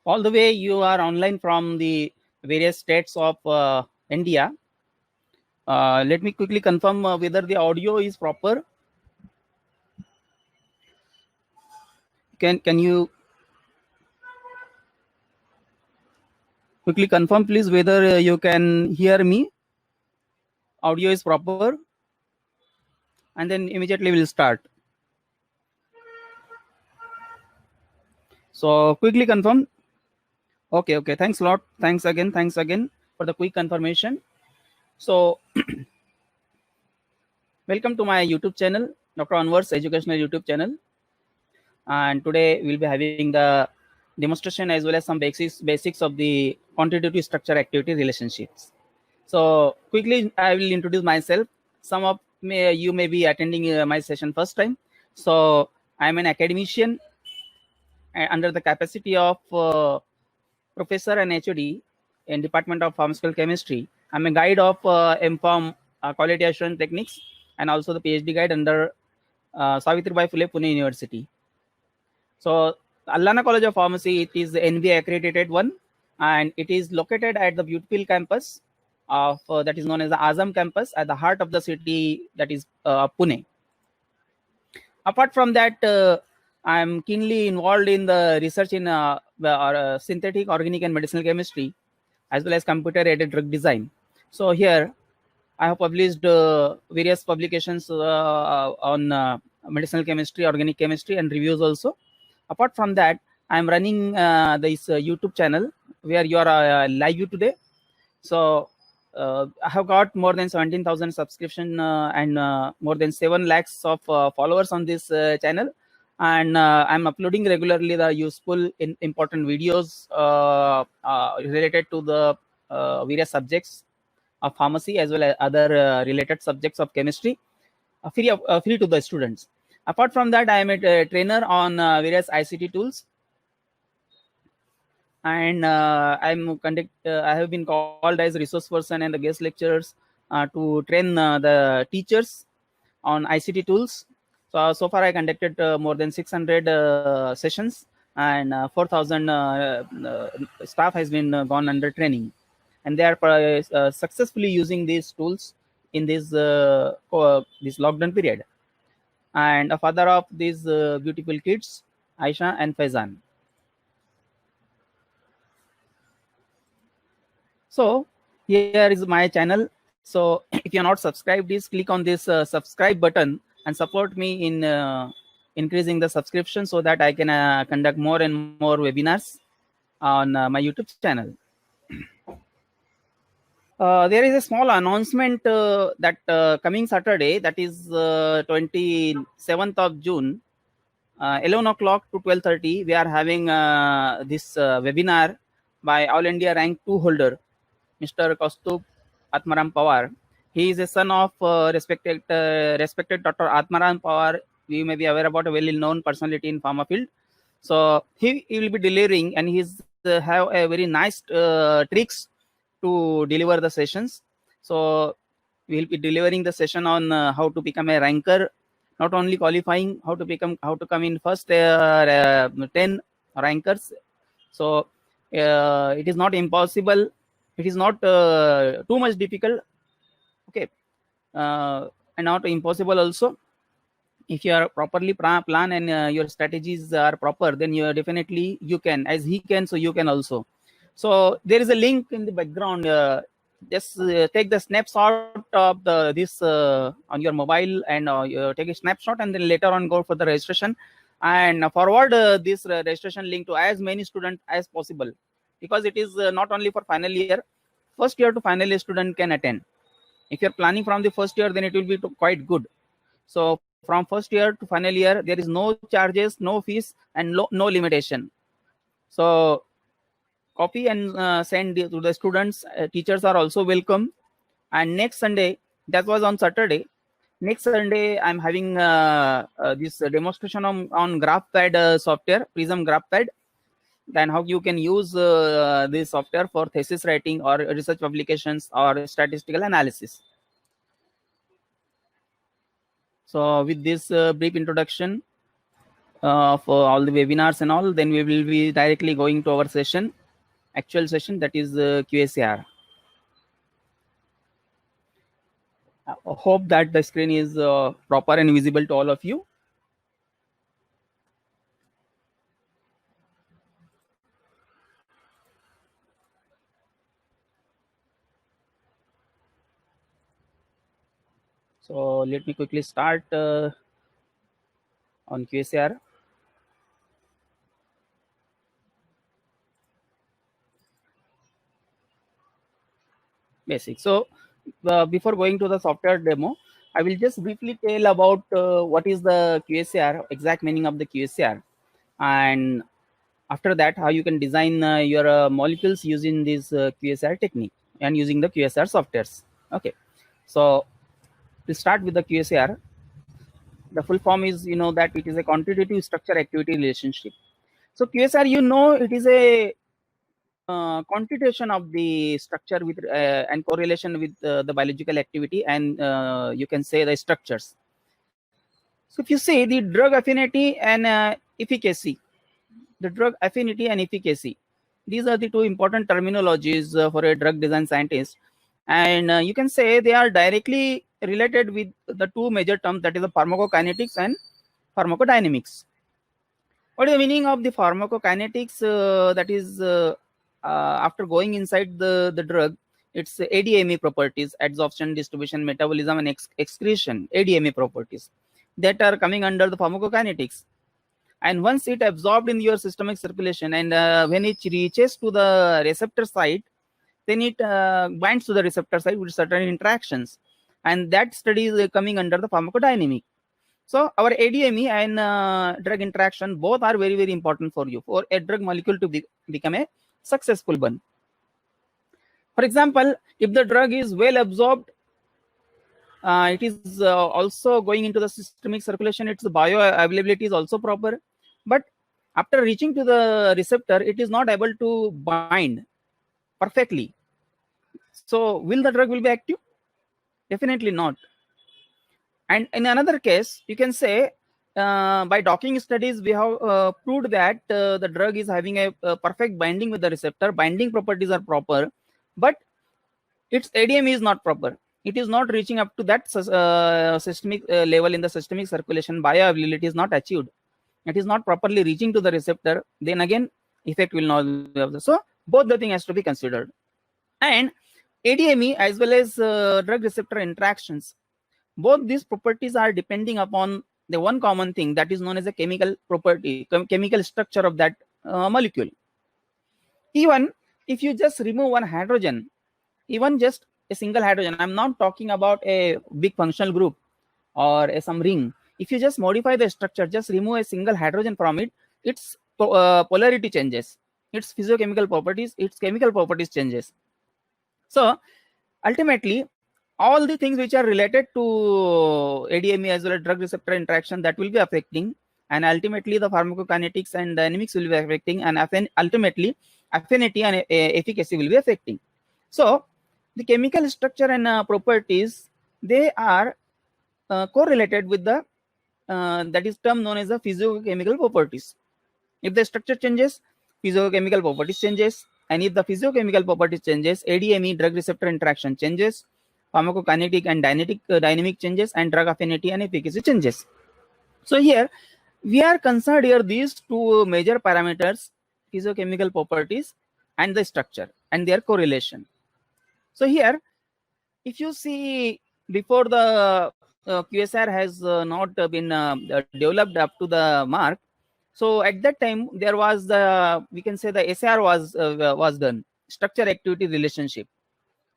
all the way you are online from the various states of India. Let me quickly confirm whether the audio is proper. Can you quickly confirm, please, whether you can hear me? Audio is proper, and then immediately we'll start. So quickly confirm. Okay. Thanks a lot. Thanks again for the quick confirmation. So welcome to my YouTube channel, Dr. Anwar's educational YouTube channel. And today we'll be having the demonstration as well as some basics of the quantitative structure activity relationships. So quickly I will introduce myself. Some of you may be attending my session first time. So I'm an academician under the capacity of professor and HOD in Department of Pharmaceutical Chemistry. I'm a guide of MPharm quality assurance techniques and also the PhD guide under Savitribai Phule Pune University. So Allana College of Pharmacy, it is the NBA accredited one, and it is located at the beautiful campus of that is known as the Azam campus at the heart of the city, that is Pune. Apart from that, I am keenly involved in the research in synthetic, organic, and medicinal chemistry, as well as computer-aided drug design. So here, I have published various publications on medicinal chemistry, organic chemistry, and reviews also. Apart from that, I am running this YouTube channel where you are live today. So I have got more than 17,000 subscription and more than 7 lakhs of followers on this channel. And I'm uploading regularly the useful, important videos related to the various subjects of pharmacy as well as other related subjects of chemistry, free to the students. Apart from that, I am a trainer on various ICT tools, and I have been called as resource person and the guest lecturers to train the teachers on ICT tools. So far I conducted more than 600 sessions, and 4,000 staff has been gone under training, and they are successfully using these tools in this lockdown period. And a father of these beautiful kids, Aisha and Faizan. So here is my channel. So if you are not subscribed, please click on this subscribe button and support me in increasing the subscription so that I can conduct more and more webinars on my YouTube channel. There is a small announcement that coming Saturday, that is 27th of June, 11 o'clock to 12:30, we are having this webinar by All India Rank 2 holder, Mr. Kaustubh Atmaram Pawar. He is a son of respected Dr. Atmaram Pawar. You may be aware about a well-known personality in pharma field. So he will be delivering, and he's have a very nice tricks to deliver the sessions. So we will be delivering the session on how to become a ranker, not only qualifying, how to come in first 10 rankers. So it is not impossible. It is not too much difficult. Okay, and not impossible also. If you are properly plan and your strategies are proper, then you are definitely you can, as he can, so you can also. So there is a link in the background. Just take the snapshot of this on your mobile, and take a snapshot, and then later on go for the registration and forward this registration link to as many students as possible, because it is not only for final year. First year to final year student can attend. If you're planning from the first year, then it will be quite good. So from first year to final year, there is no charges, no fees, and no limitation. So copy and send to the students. Teachers are also welcome. And next Sunday, that was on Saturday. Next Sunday, I'm having this demonstration on GraphPad software, Prism GraphPad. Then how you can use this software for thesis writing or research publications or statistical analysis. So with this brief introduction, for all the webinars and all, then we will be directly going to our session, actual session, that is QSAR. I hope that the screen is proper and visible to all of you. So let me quickly start on QSAR. Basic. So before going to the software demo, I will just briefly tell about what is the QSAR, exact meaning of the QSAR, and after that how you can design your molecules using this QSAR technique and using the QSAR softwares. Okay, so to start with the QSAR, the full form is, you know, that it is a quantitative structure activity relationship. So QSAR, you know, it is a quantitation of the structure with and correlation with the biological activity, and you can say the structures. So if you say the drug affinity and efficacy, the drug affinity and efficacy, these are the two important terminologies for a drug design scientist, and you can say they are directly related with the two major terms, that is the pharmacokinetics and pharmacodynamics. What is the meaning of the pharmacokinetics? That is after going inside the drug, it's ADME properties, adsorption, distribution, metabolism, and excretion, ADME properties, that are coming under the pharmacokinetics. And once it absorbed in your systemic circulation, and when it reaches to the receptor site, then it binds to the receptor site with certain interactions, and that study is coming under the pharmacodynamic. So our ADME and drug interaction both are very, very important for you, for a drug molecule to become a successful one. For example, if the drug is well absorbed, it is also going into the systemic circulation, its bioavailability is also proper. But after reaching to the receptor, it is not able to bind perfectly. So will the drug will be active? Definitely not. And in another case, you can say by docking studies, we have proved that the drug is having a perfect binding with the receptor. Binding properties are proper, but its ADME is not proper. It is not reaching up to that systemic level in the systemic circulation. Bioavailability is not achieved. It is not properly reaching to the receptor. Then again, effect will not be observed. So both the thing has to be considered. And ADME as well as drug receptor interactions, both these properties are depending upon the one common thing, that is known as a chemical property, chemical structure of that molecule. Even if you just remove one hydrogen, even just a single hydrogen, I'm not talking about a big functional group or some ring. If you just modify the structure, just remove a single hydrogen from it, its polarity changes, its physiochemical properties, its chemical properties changes. So ultimately, all the things which are related to ADME as well as drug receptor interaction, that will be affecting, and ultimately the pharmacokinetics and dynamics will be affecting, and ultimately affinity and efficacy will be affecting. So the chemical structure and properties, they are correlated with the that is term known as the physiochemical properties. If the structure changes, physiochemical properties changes, and if the physiochemical properties changes, ADME drug receptor interaction changes, pharmacokinetic and dynamic changes, and drug affinity and efficacy changes. So here we are concerned here these two major parameters, physiochemical properties and the structure and their correlation. So here, if you see, before the QSAR has not been developed up to the mark, so at that time there was the, we can say the SAR was done, structure activity relationship.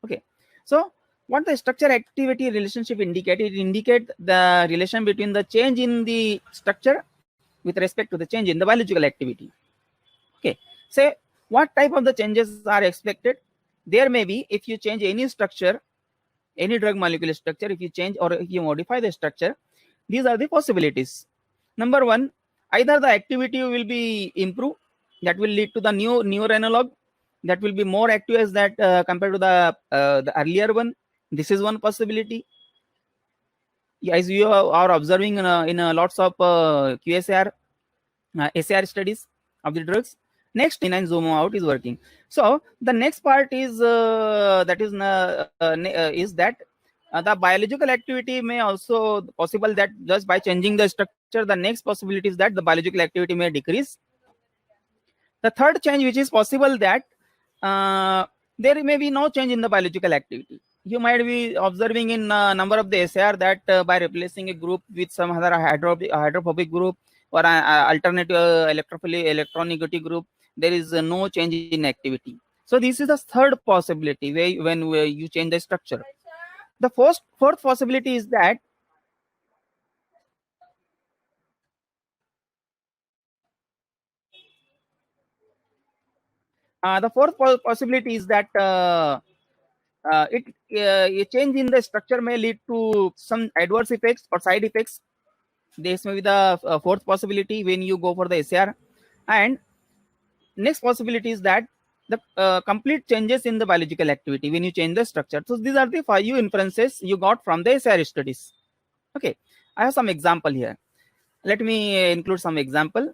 Okay, so what the structure activity relationship indicate? It indicate the relation between the change in the structure with respect to the change in the biological activity. Okay, say what type of the changes are expected? There may be, if you change any structure, any drug molecule structure, if you change or if you modify the structure, these are the possibilities. Number one, either the activity will be improved, that will lead to the newer analog that will be more active as that compared to the earlier one. This is one possibility. As you are observing in lots of QSAR, SAR studies of the drugs. Next, and zoom out is working. So the next part is that is that the biological activity may also possible that just by changing the structure, the next possibility is that the biological activity may decrease. The third change which is possible that there may be no change in the biological activity. You might be observing in number of the SAR that by replacing a group with some other hydrophobic group or alternative electronegative group, there is no change in activity. So this is the third possibility when you change the structure. The fourth possibility is that the fourth possibility is that a change in the structure may lead to some adverse effects or side effects. This may be the fourth possibility when you go for the SAR. And next possibility is that the complete changes in the biological activity when you change the structure. So these are the 5 inferences you got from the SAR studies. Okay, I have some example here. Let me include some example.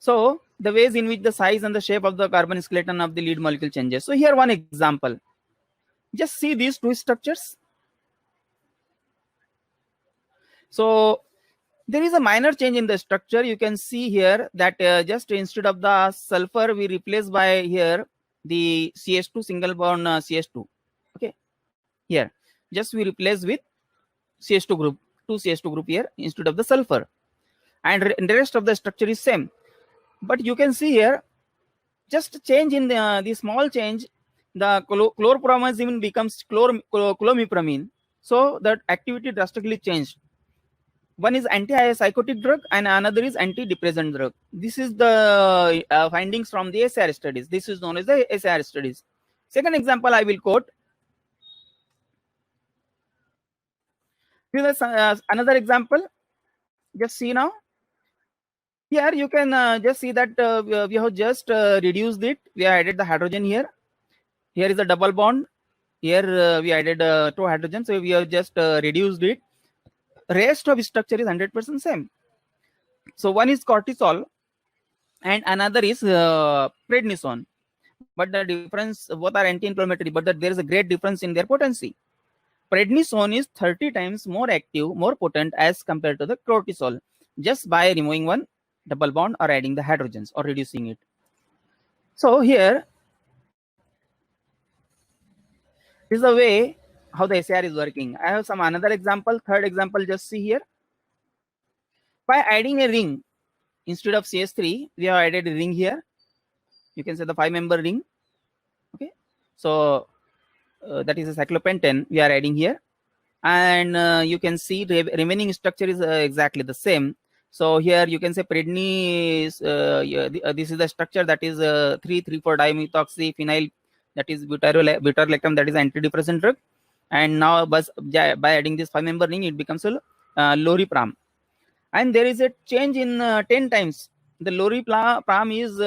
So the ways in which the size and the shape of the carbon skeleton of the lead molecule changes. So here one example. Just see these two structures. So there is a minor change in the structure. You can see here that just instead of the sulfur, we replace by here the CH2 single bond CH2. Okay, here just we replace with CH2 group, 2 CH2 group here instead of the sulfur, and the rest of the structure is same. But you can see here just change in the small change, the chlorpromazine becomes chlomipramine. So that activity drastically changed. One is antipsychotic drug and another is antidepressant drug. This is the findings from the SAR studies. This is known as the SAR studies. Second example I will quote. Here is another example. Just see now. Here you can just see that we have just reduced it. We have added the hydrogen here. Here is a double bond. Here we added 2 hydrogens. So we have just reduced it. Rest of structure is 100% same. So one is cortisol and another is prednisone. But the difference, both are anti-inflammatory, but there is a great difference in their potency. Prednisone is 30 times more active, more potent as compared to the cortisol, just by removing one double bond or adding the hydrogens or reducing it. So here is the way how the SAR is working. I have some another example, third example, just see here. By adding a ring, instead of CS3, we have added a ring here. You can say the 5-member ring. Okay, so that is a cyclopentane we are adding here, and you can see the remaining structure is exactly the same. So here you can say predni is this is the structure that is 3,3,4-dimethoxy phenyl, that is butyrolactam, that is antidepressant drug. And now by adding this 5-member ring, it becomes a loripram. And there is a change in 10 times. The loripram is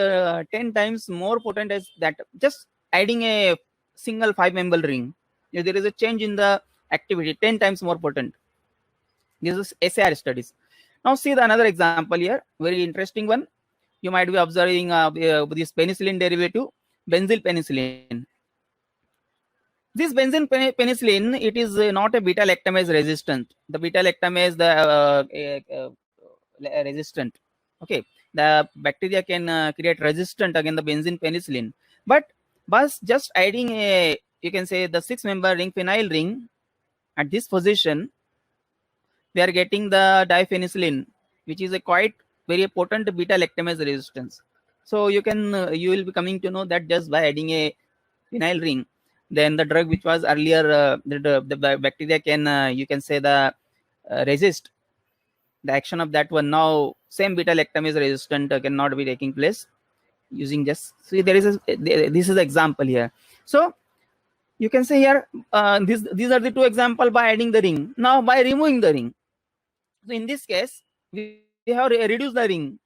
10 times more potent as that. Just adding a single 5-member ring, there is a change in the activity, 10 times more potent. This is SAR studies. Now see the another example here, very interesting one. You might be observing this penicillin derivative, benzyl penicillin. This benzyl penicillin, it is not a beta lactamase resistant. The beta lactamase, resistant. Okay, the bacteria can create resistant against the benzyl penicillin. But just adding a, you can say the 6-member ring, phenyl ring, at this position, we are getting the diphenycillin, which is a quite very potent beta lactamase resistance. So you can you will be coming to know that just by adding a phenyl ring, then the drug which was earlier the bacteria can you can say the resist the action of that one. Now same beta lactamase resistant cannot be taking place using just, see there is this is the example here. So you can say here these are the two examples by adding the ring. Now by removing the ring, so in this case we have reduced the ring.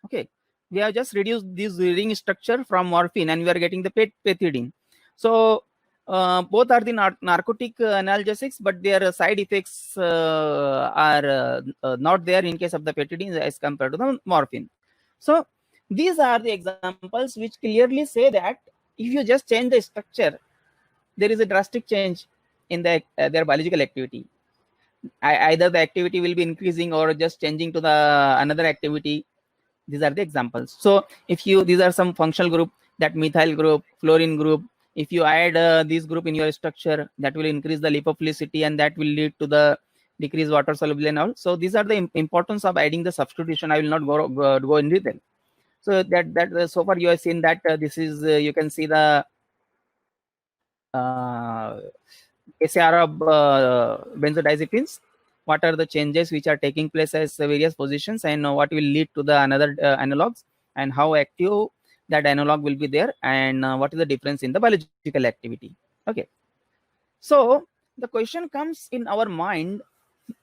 Okay, we have just reduced this ring structure from morphine and we are getting the pethidine. So both are the narcotic analgesics, but their side effects are not there in case of the petidine as compared to the morphine. So these are the examples which clearly say that if you just change the structure, there is a drastic change in their biological activity. Either the activity will be increasing or just changing to the another activity. These are the examples. So if you, these are some functional group, that methyl group, fluorine group, if you add this group in your structure, that will increase the lipophilicity and that will lead to the decreased water soluble and all. So these are the importance of adding the substitution. I will not go in detail. So that so far you have seen that this is you can see the SAR of benzodiazepines. What are the changes which are taking place as various positions, and what will lead to the another analogs, and how active that analog will be there, and what is the difference in the biological activity. Okay, so the question comes in our mind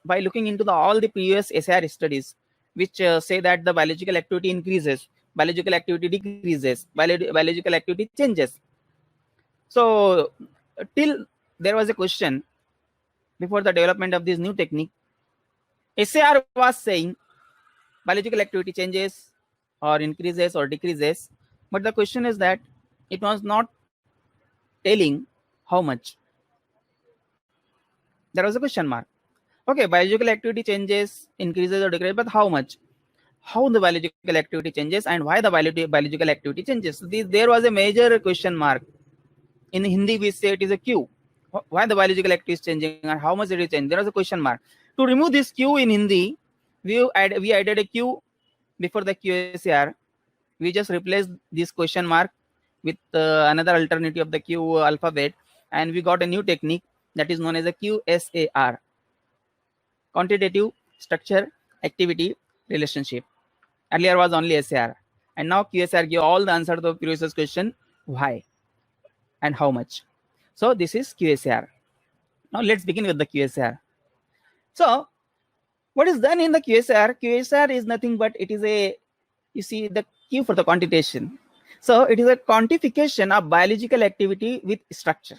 by looking into all the previous SAR studies which say that the biological activity increases, biological activity decreases, biological activity changes. So till there was a question before the development of this new technique, SAR was saying biological activity changes or increases or decreases, but the question is that it was not telling how much. There was a question mark. Okay, biological activity changes, increases or decreases, but how much? How the biological activity changes and why the biological activity changes? So there was a major question mark. In Hindi, we say it is a Q. Why the biological activity is changing and how much it is changing? There was a question mark. To remove this Q in Hindi, we added a Q before the QSAR. We just replaced this question mark with another alternative of the Q alphabet, and we got a new technique that is known as a QSAR. Quantitative Structure Activity Relationship. Earlier was only SAR, and now QSAR give all the answer to the previous question, why and how much. So this is QSAR. Now let's begin with the QSAR. So what is done in the QSAR? QSAR is nothing but it is a, you see the Q for the quantitation. So it is a quantification of biological activity with structure.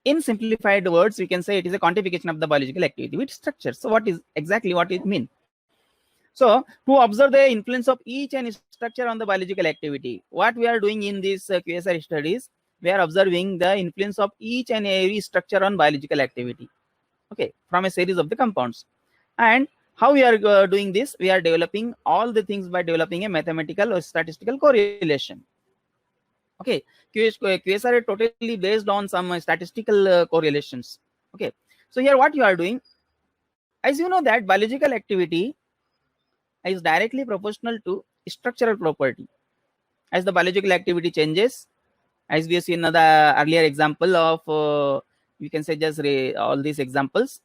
In simplified words, we can say it is a quantification of the biological activity with structure. So what is exactly what it means? So to observe the influence of each and structure on the biological activity, what we are doing in these QSAR studies, we are observing the influence of each and every structure on biological activity, okay, from a series of the compounds. And how we are doing this? We are developing all the things by developing a mathematical or statistical correlation. Okay, QSAR is totally based on some statistical correlations. Okay, so here what you are doing, as you know that biological activity is directly proportional to structural property. As the biological activity changes, as we have seen in the earlier example of, we can say just all these examples,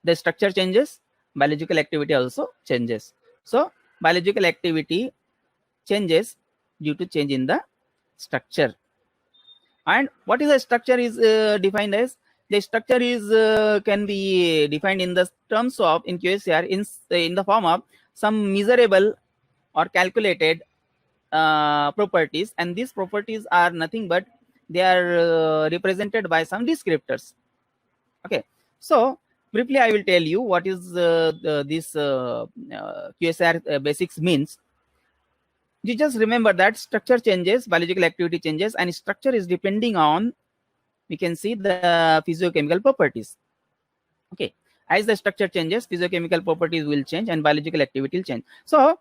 the structure changes, biological activity also changes. So biological activity changes due to change in the structure. And what is the structure is defined as? The structure is can be defined in the terms of, in QSAR, in the form of some measurable or calculated properties, and these properties are nothing but they are represented by some descriptors. Okay, so briefly I will tell you what is this QSAR basics means. You just remember that structure changes, biological activity changes, and structure is depending on, we can see the physiochemical properties. Okay, as the structure changes, physiochemical properties will change and biological activity will change. So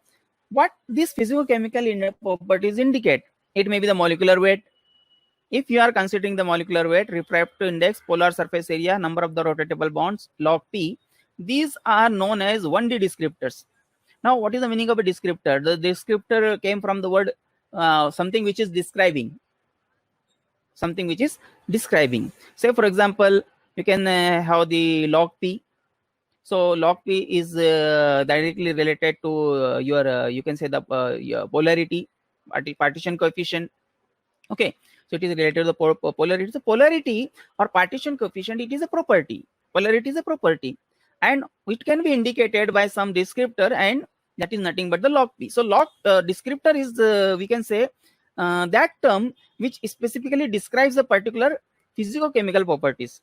what these physiochemical properties indicate? It may be the molecular weight. If you are considering the molecular weight, refractive index, polar surface area, number of the rotatable bonds, log P, these are known as 1D descriptors. Now, what is the meaning of a descriptor? The descriptor came from the word something which is describing. Something which is describing. Say, for example, you can have the log P. So log P is directly related to your, you can say the your polarity, partition coefficient. Okay, so it is related to the polarity. So polarity or partition coefficient, it is a property. Polarity is a property, and it can be indicated by some descriptor, and that is nothing but the log P. So log descriptor is we can say that term which specifically describes a particular physicochemical properties.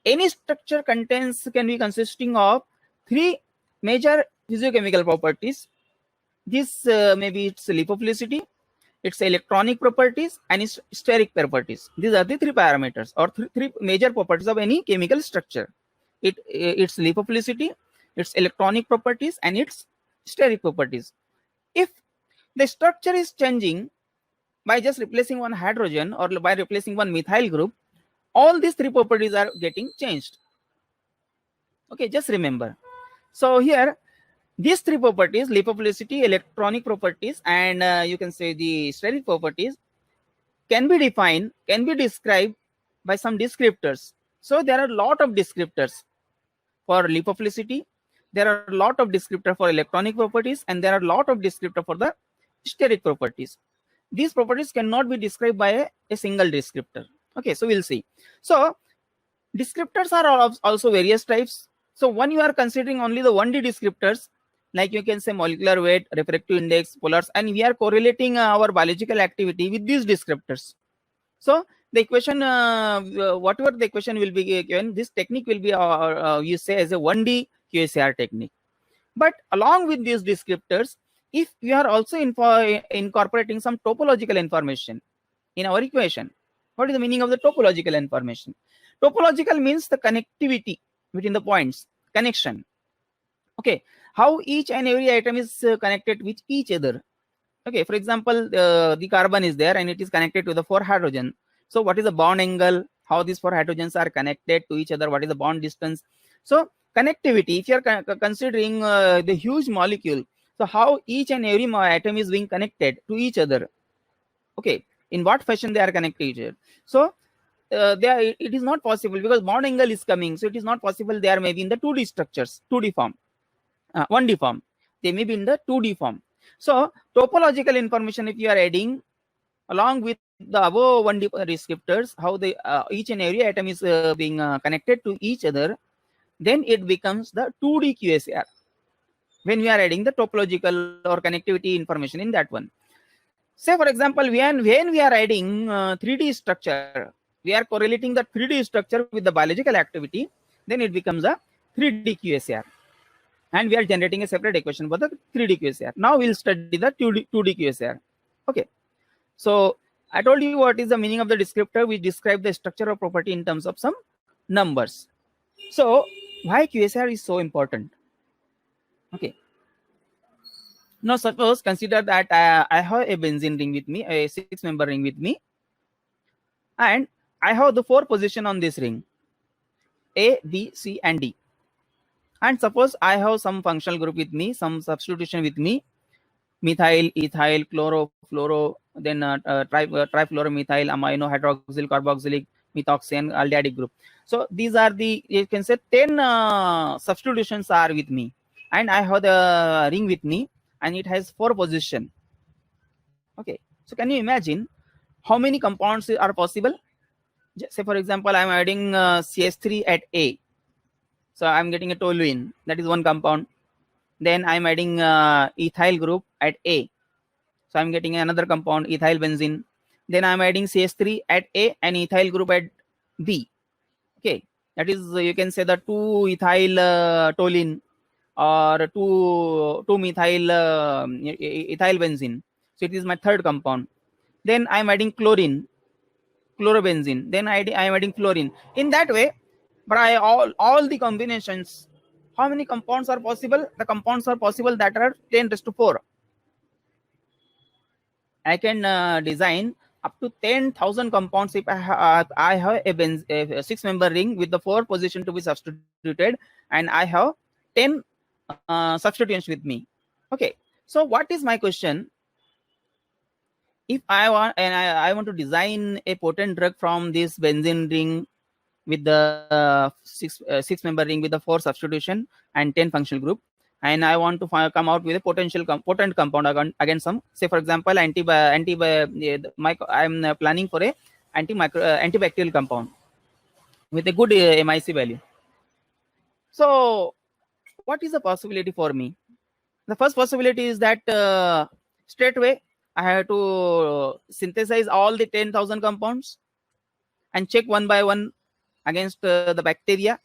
Any structure can be consisting of three major physicochemical properties. This maybe its lipophilicity, its electronic properties, and its steric properties. These are the three parameters or three major properties of any chemical structure. Its lipophilicity, its electronic properties, and its steric properties. If the structure is changing by just replacing one hydrogen or by replacing one methyl group, all these three properties are getting changed. Okay, just remember. So here, these three properties, lipophilicity, electronic properties, and you can say the steric properties, can be defined, can be described by some descriptors. So there are a lot of descriptors for lipophilicity, there are a lot of descriptors for electronic properties, and there are a lot of descriptors for the steric properties. These properties cannot be described by a single descriptor. Okay, so we'll see. So descriptors are also various types. So when you are considering only the 1D descriptors, like you can say molecular weight, refractive index, polars, and we are correlating our biological activity with these descriptors. So the equation, whatever the equation will be given, this technique will be you say as a 1D QSAR technique. But along with these descriptors, if we are also incorporating some topological information in our equation, what is the meaning of the topological information? Topological means the connectivity between the points, connection. Okay, how each and every atom is connected with each other. Okay, for example, the carbon is there and it is connected to the 4 hydrogen. So what is the bond angle? How these 4 hydrogens are connected to each other? What is the bond distance? So connectivity, if you are considering the huge molecule, so how each and every atom is being connected to each other. Okay, in what fashion they are connected to each other. So it is not possible because bond angle is coming. So it is not possible they are maybe in the 2D structures, 2D form, 1D form. They may be in the 2D form. So topological information, if you are adding along with the above 1D descriptors, how they each and every atom is being connected to each other, then it becomes the 2D QSAR. When we are adding the topological or connectivity information in that one. Say for example, when we are adding 3D structure, we are correlating the 3D structure with the biological activity, then it becomes a 3D QSAR. And we are generating a separate equation for the 3D QSAR. Now we'll study the 2D QSAR. Okay. So I told you what is the meaning of the descriptor. We describe the structure or property in terms of some numbers. So why QSAR is so important? Okay. Now suppose consider that I have a benzene ring with me, a 6-member ring with me, and I have the 4 position on this ring, A, B, C, and D. And suppose I have some functional group with me, some substitution with me, methyl, ethyl, chloro, fluoro, then trifluoromethyl, amino, hydroxyl, carboxylic, methoxy, aldehydic group. So these are the, you can say 10 substitutions are with me, and I have the ring with me, and it has 4 position. Okay, so can you imagine how many compounds are possible? Say for example, I'm adding CH3 at A, so I'm getting a toluene, that is one compound. Then I'm adding ethyl group at A, so I'm getting another compound, ethyl benzene. Then I'm adding CH3 at A and ethyl group at B. Okay, that is you can say the 2 ethyl toluene or 2 methyl ethyl benzene. So it is my third compound. Then I'm adding chlorine, chlorobenzene. Then I'm adding fluorine. In that way, by all the combinations, how many compounds are possible? The compounds are possible that are 10 raised to 4. I can design up to 10,000 compounds if I have a 6-member ring with the 4 position to be substituted, and I have 10 substituents with me. Okay, so what is my question? If I want to design a potent drug from this benzene ring with the 6-member ring with the 4 substitution and 10 functional group, and I want to come out with a potent compound against some, say for example, I'm planning for a antibacterial compound with a good MIC value. So what is the possibility for me? The first possibility is that straight away I have to synthesize all the 10,000 compounds and check one by one against the bacteria.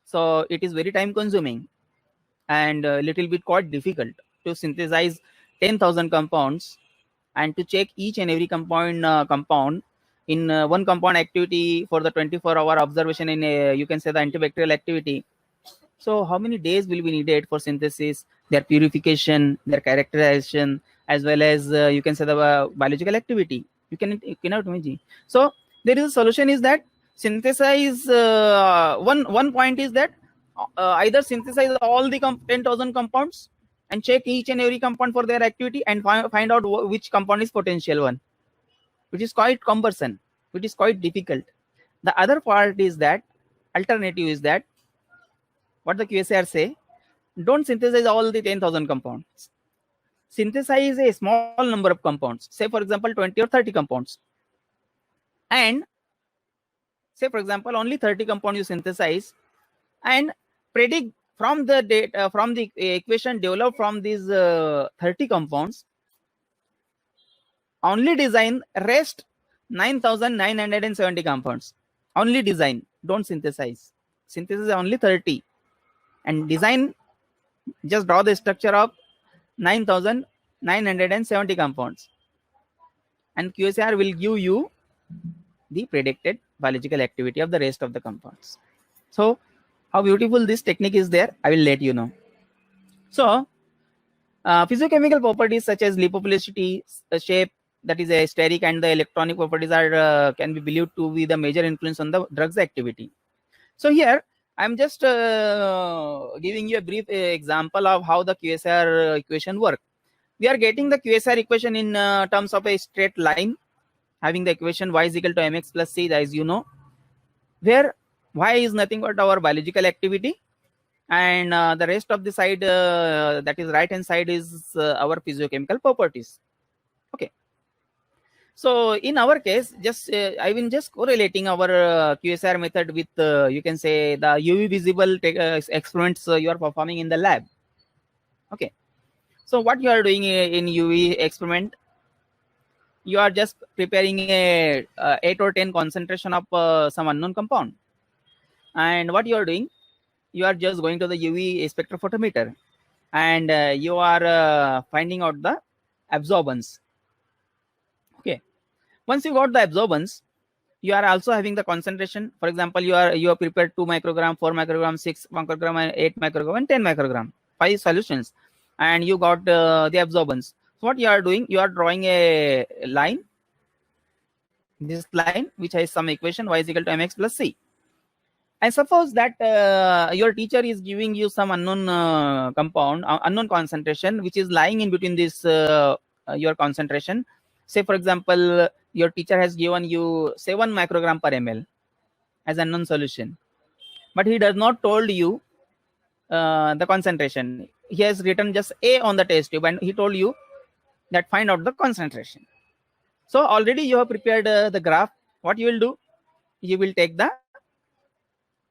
So it is very time consuming and a little bit quite difficult to synthesize 10,000 compounds and to check each and every compound in one compound activity for the 24-hour observation in you can say the antibacterial activity. So how many days will be needed for synthesis, their purification, their characterization, as well as you can say the biological activity? You cannot imagine. So there is a solution is that synthesize one point is that either synthesize all the 10,000 compounds and check each and every compound for their activity and find out which compound is potential one, which is quite cumbersome, which is quite difficult. The other part is that alternative is that what the QSAR say, don't synthesize all the 10,000 compounds. Synthesize a small number of compounds, say for example 20 or 30 compounds, and say for example only 30 compounds you synthesize and predict from the data from the equation developed from these 30 compounds, only design rest 9,970 compounds. Only design, don't synthesize. Synthesis only 30 and design, just draw the structure of 9,970 compounds, and QSAR will give you the predicted biological activity of the rest of the compounds. So how beautiful this technique is there, I will let you know. So physiochemical properties such as lipophilicity, shape, that is a steric, and the electronic properties are can be believed to be the major influence on the drug's activity. So here I'm just giving you a brief example of how the QSAR equation works. We are getting the QSAR equation in terms of a straight line, having the equation y is equal to mx plus c, as you know, where y is nothing but our biological activity, and the rest of the side, that is right hand side, is our physiochemical properties. Okay. So in our case, just I will just correlating our QSAR method with you can say the UV visible experiments you are performing in the lab. Okay. So what you are doing in UV experiment, you are just preparing a 8 or 10 concentration of some unknown compound, and what you are doing, you are just going to the UV spectrophotometer and you are finding out the absorbance. Okay. Once you got the absorbance, you are also having the concentration. For example, you are prepared 2 microgram, 4 microgram, 6 microgram, and 8 microgram, and 10 microgram, 5 solutions, and you got the absorbance. So what you are doing, you are drawing a line, this line which has some equation y is equal to mx plus c. And suppose that your teacher is giving you some unknown compound, unknown concentration, which is lying in between this your concentration. Say for example, your teacher has given you say 1 microgram per ml as unknown solution, but he does not told you the concentration. He has written just A on the test tube, and he told you that find out the concentration. So already you have prepared the graph. What you will do, you will take the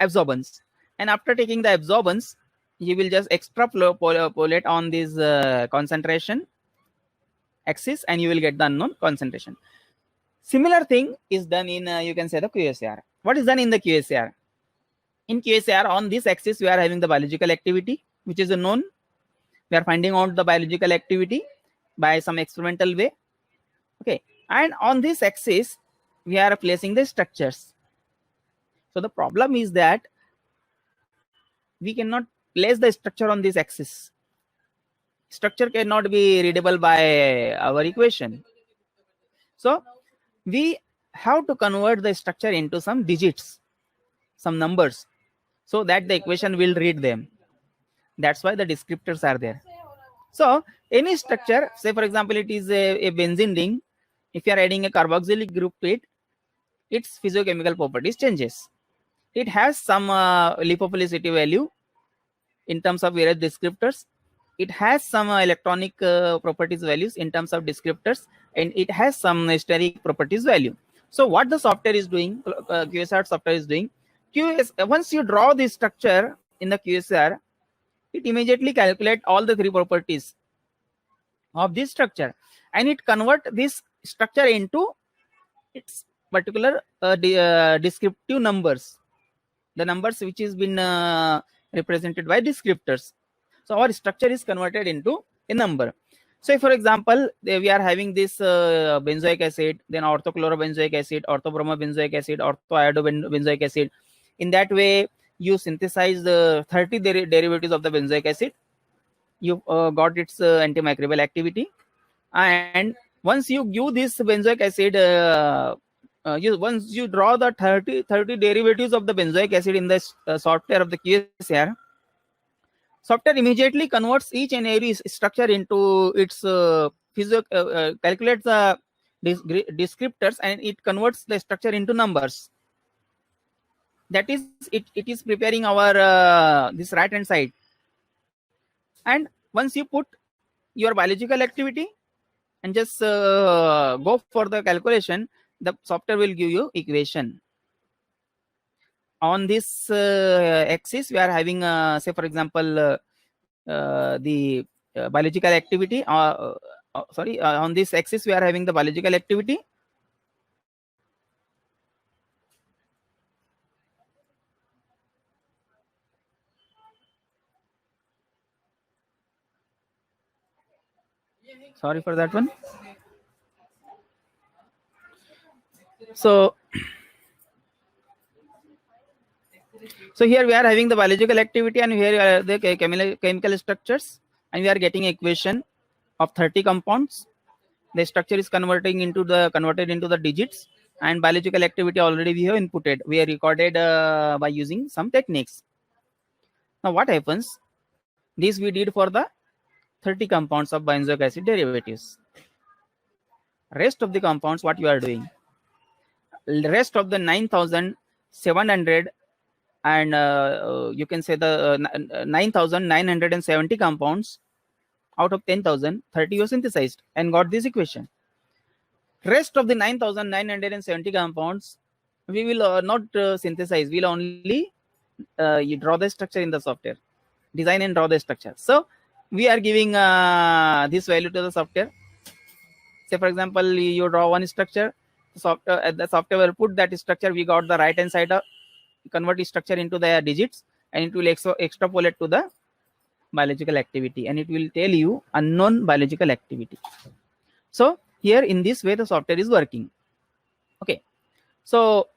absorbance, and after taking the absorbance, you will just extrapolate on this concentration axis, and you will get the unknown concentration. Similar thing is done in you can say the QSAR. What is done in the QSAR? In QSAR, on this axis we are having the biological activity, which is a known. We are finding out the biological activity by some experimental way. Okay, and on this axis we are placing the structures. So the problem is that we cannot place the structure on this axis. Structure cannot be readable by our equation. So we have to convert the structure into some digits, some numbers, so that the equation will read them. That's why the descriptors are there. So any structure, say for example, it is a benzene ring. If you are adding a carboxylic group to it, its physiochemical properties changes. It has some lipophilicity value in terms of various descriptors. It has some electronic properties values in terms of descriptors, and it has some steric properties value. So what the software is doing, QSAR software is doing, once you draw this structure in the QSAR, it immediately calculate all the 3 properties of this structure, and it convert this structure into its particular descriptive numbers, the numbers which is been represented by descriptors. So our structure is converted into a number. So for example, we are having this benzoic acid, then orthochlorobenzoic acid, orthobromobenzoic acid, orthoiodobenzoic acid. In that way, you synthesize the 30 derivatives of the benzoic acid. You got its antimicrobial activity, and once you give this benzoic acid, once you draw the 30 derivatives of the benzoic acid in the software of the QSAR, software immediately converts each and every structure into its calculates the descriptors, and it converts the structure into numbers. That is, it is preparing our this right hand side. And once you put your biological activity and just go for the calculation, the software will give you equation. On this axis, we are having, say for example, the biological activity. On this axis, we are having the biological activity. Sorry for that one. So here we are having the biological activity, and here are the chemical structures, and we are getting equation of 30 compounds. The structure is converted into the digits, and biological activity already we have inputted. We are recorded by using some techniques. Now what happens? This we did for the 30 compounds of benzoic acid derivatives. Rest of the compounds, what you are doing? Rest of the 9,700 and you can say the 9,970 compounds out of 10,000, 30 you synthesized and got this equation. Rest of the 9,970 compounds we will not synthesize. We'll only you draw the structure in the software, design and draw the structure. So we are giving this value to the software. Say for example, you draw one structure, the software will put that structure. We got the right hand side of convert the structure into the digits, and it will extrapolate to the biological activity, and it will tell you unknown biological activity. So here in this way the software is working. Okay, so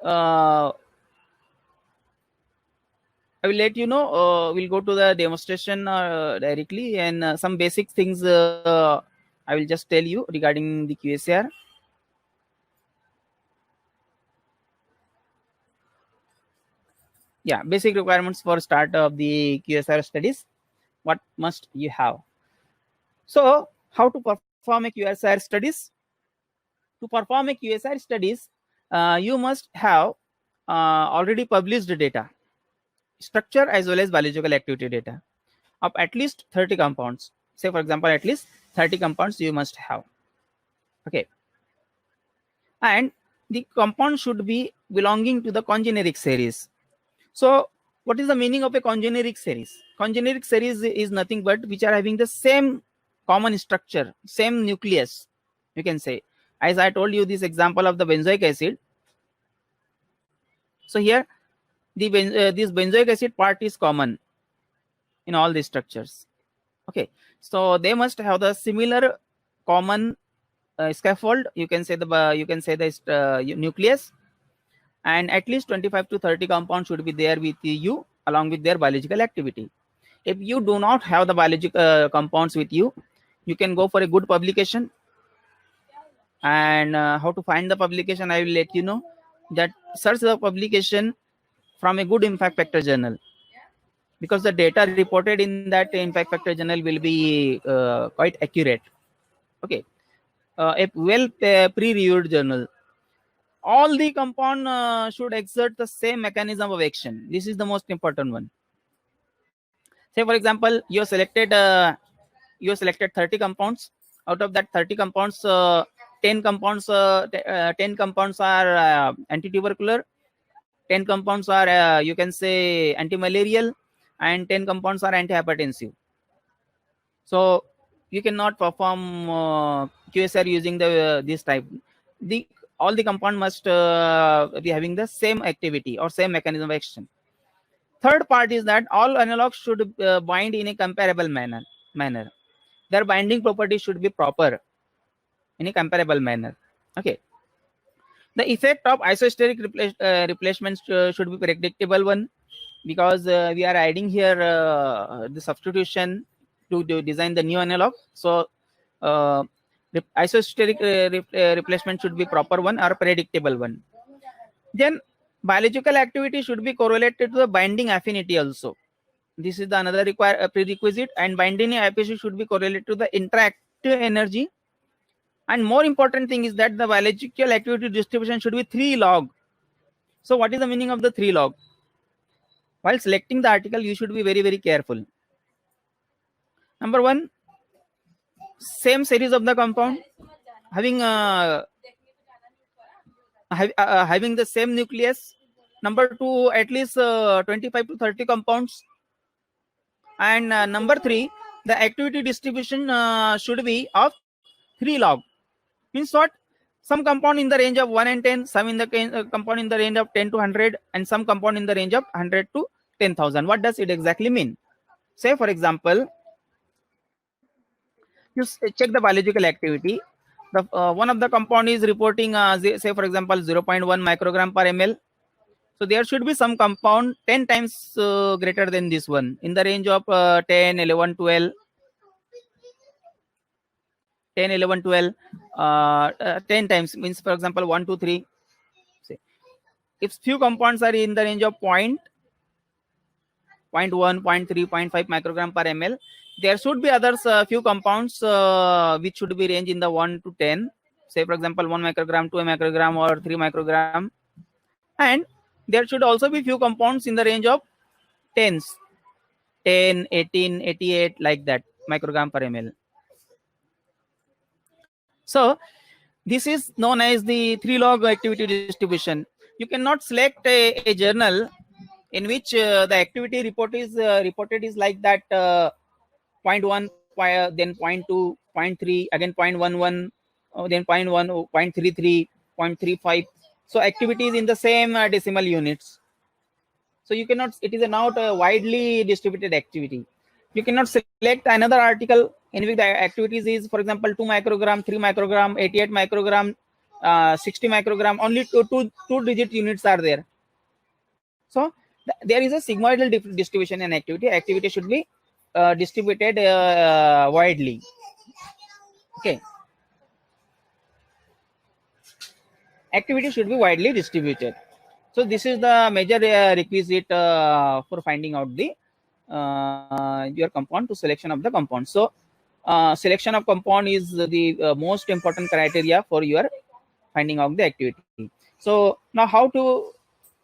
I will let you know. We'll go to the demonstration directly, and some basic things I will just tell you regarding the QSAR. Yeah, basic requirements for start of the QSAR studies. What must you have? So how to perform a QSAR studies? To perform a QSAR studies, you must have already published data, structure as well as biological activity data of at least 30 compounds. Say for example, at least 30 compounds you must have. Okay, and the compound should be belonging to the congeneric series. So what is the meaning of a congeneric series? Congeneric series is nothing but which are having the same common structure, same nucleus, you can say. As I told you this example of the benzoic acid. So here the this benzoic acid part is common in all these structures. Okay, so they must have the similar common scaffold, you can say the nucleus, and at least 25 to 30 compounds should be there with you along with their biological activity. If you do not have the biological compounds with you, you can go for a good publication. And how to find the publication, I will let you know. That search the publication from a good impact factor journal, because the data reported in that impact factor journal will be quite accurate. Okay, a well pre-reviewed journal. All the compound should exert the same mechanism of action. This is the most important one. Say for example, you selected 30 compounds. Out of that 30 compounds, 10 compounds are antitubercular, 10 compounds are you can say antimalarial, and 10 compounds are antihypertensive. So you cannot perform QSR using the this type. All the compound must be having the same activity or same mechanism of action. Third part is that all analogs should bind in a comparable manner. Their binding properties should be proper in a comparable manner. Okay. The effect of isosteric replacements should be predictable one, because we are adding here the substitution to design the new analog. So isosteric replacement should be proper one or predictable one. Then biological activity should be correlated to the binding affinity also. This is the another prerequisite, and binding affinity should be correlated to the interactive energy. And more important thing is that the biological activity distribution should be 3 log. So what is the meaning of the 3 log? While selecting the article, you should be very, very careful. Number one, same series of the compound having having the same nucleus. Number two, at least 25 to 30 compounds. And number three, the activity distribution should be of 3 log. Means what? Some compound in the range of 1 and 10, some in the compound in the range of 10 to 100, and some compound in the range of 100 to 10,000. What does it exactly mean? Say, for example, you check the biological activity. The one of the compound is reporting, say, for example, 0.1 microgram per ml. So there should be some compound 10 times greater than this one, in the range of 10, 11, 12. 10, 11, 12, 10 times means, for example, 1, 2, 3. Say, if few compounds are in the range of 0.1, 0.3, 0.5 microgram per ml, there should be others few compounds which should be range in the 1 to 10. Say, for example, 1 microgram, 2 microgram, or 3 microgram. And there should also be few compounds in the range of tens, 10, 18, 88, like that, microgram per ml. So this is known as the 3 log activity distribution. You cannot select a journal in which the activity reported is like that, 0.1, then 0.2, 0.3, again 0.11, then 0.1, 0.33, 0.35. So activity is in the same decimal units. So you cannot, it is not a widely distributed activity. You cannot select another article in which the activities is, for example, 2 microgram, 3 microgram, 88 microgram, 60 microgram. Only two digit units are there. So there is a sigmoidal distribution in activity. Activity should be distributed widely. Okay. Activity should be widely distributed. So this is the major requisite for finding out the your compound to selection of the compound. So selection of compound is the most important criteria for your finding out the activity. So now how to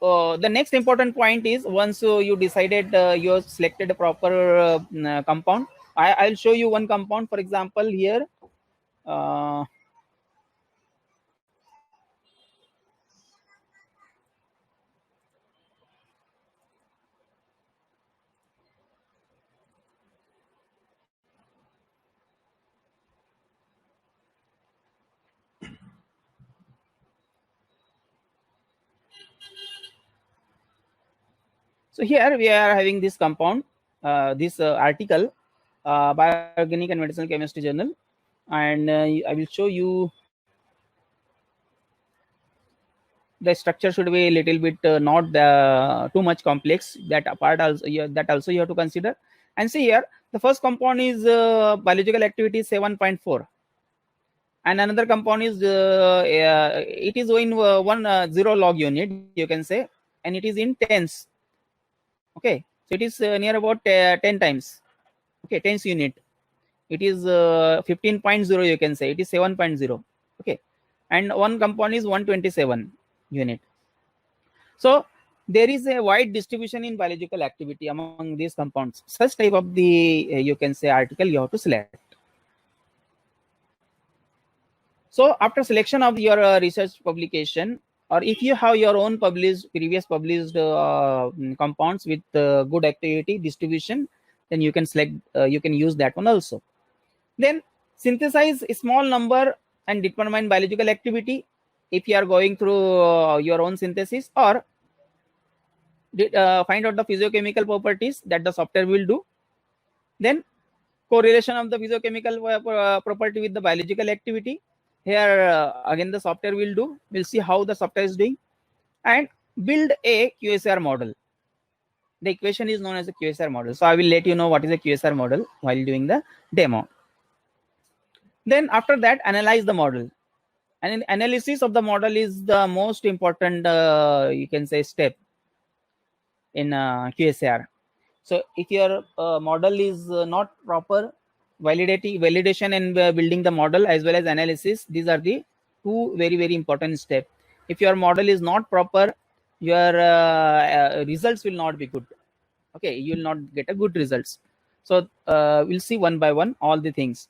the next important point is, once you decided you have selected a proper compound, I'll show you one compound. For example, here so here we are having this compound, this article, Bioorganic and Medicinal Chemistry Journal, and I will show you the structure should be a little bit not too much complex. That part also, that also you have to consider. And see here, the first compound is biological activity 7.4, and another compound is it is in 0 log unit, you can say, and it is in tens. Okay, so it is near about 10 times. Okay, tens unit. It is 15.0, you can say. It is 7.0. Okay, and one compound is 127 unit. So there is a wide distribution in biological activity among these compounds. Such type of the you can say article you have to select. So after selection of your research publication, or if you have your own previous published compounds with good activity distribution, then you can select, you can use that one also. Then synthesize a small number and determine biological activity if you are going through your own synthesis, or find out the physiochemical properties that the software will do. Then correlation of the physiochemical property with the biological activity. Here again the software will do. We'll see how the software is doing, and build a QSR model. The equation is known as a QSR model. So I will let you know what is a QSR model while doing the demo. Then after that, analyze the model. And analysis of the model is the most important, you can say, step in QSR. So if your model is not proper, validation and building the model as well as analysis, these are the two very important steps. If your model is not proper, your results will not be good. Okay, you will not get a good results. So we'll see one by one all the things.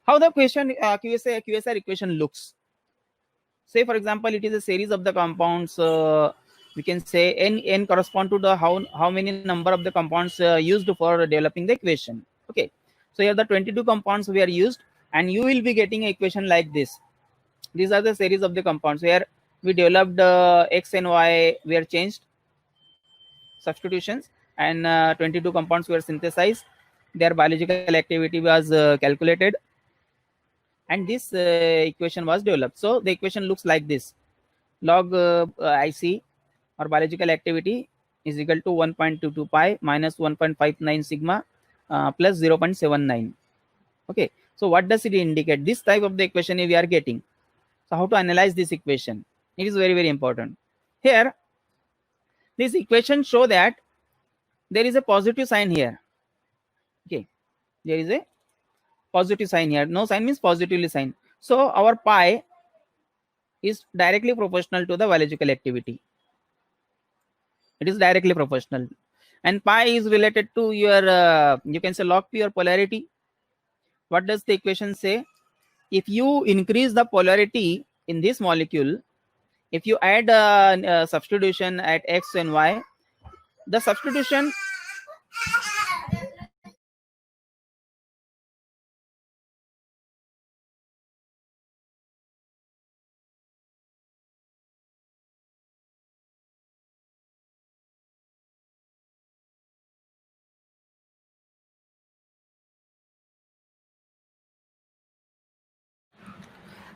How the question QSR equation looks. Say for example, it is a series of the compounds. We can say n correspond to the how many number of the compounds used for developing the equation. Okay, so here the 22 compounds we are used, and you will be getting an equation like this. These are the series of the compounds where we developed x and y were changed, substitutions, and 22 compounds were synthesized. Their biological activity was calculated, and this equation was developed. So the equation looks like this: log IC or biological activity is equal to 1.22 pi minus 1.59 sigma plus 0.79. Okay, so what does it indicate? This type of the equation we are getting. So how to analyze this equation? It is very important. Here, this equation show that there is a positive sign here. Okay, there is a positive sign here. No sign means positively sign. So our pi is directly proportional to the biological activity. It is directly proportional, and pi is related to your you can say log p or polarity. What does the equation say? If you increase the polarity in this molecule, if you add substitution at x and y, the substitution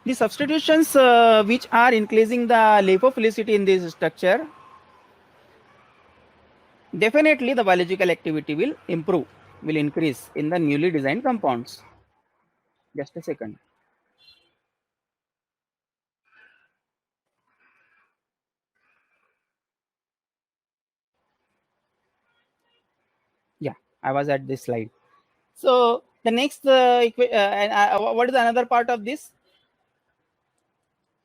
the substitutions which are increasing the lipophilicity in this structure, definitely the biological activity will improve, will increase in the newly designed compounds. Just a second. Yeah, I was at this slide. So the next what is another part of this?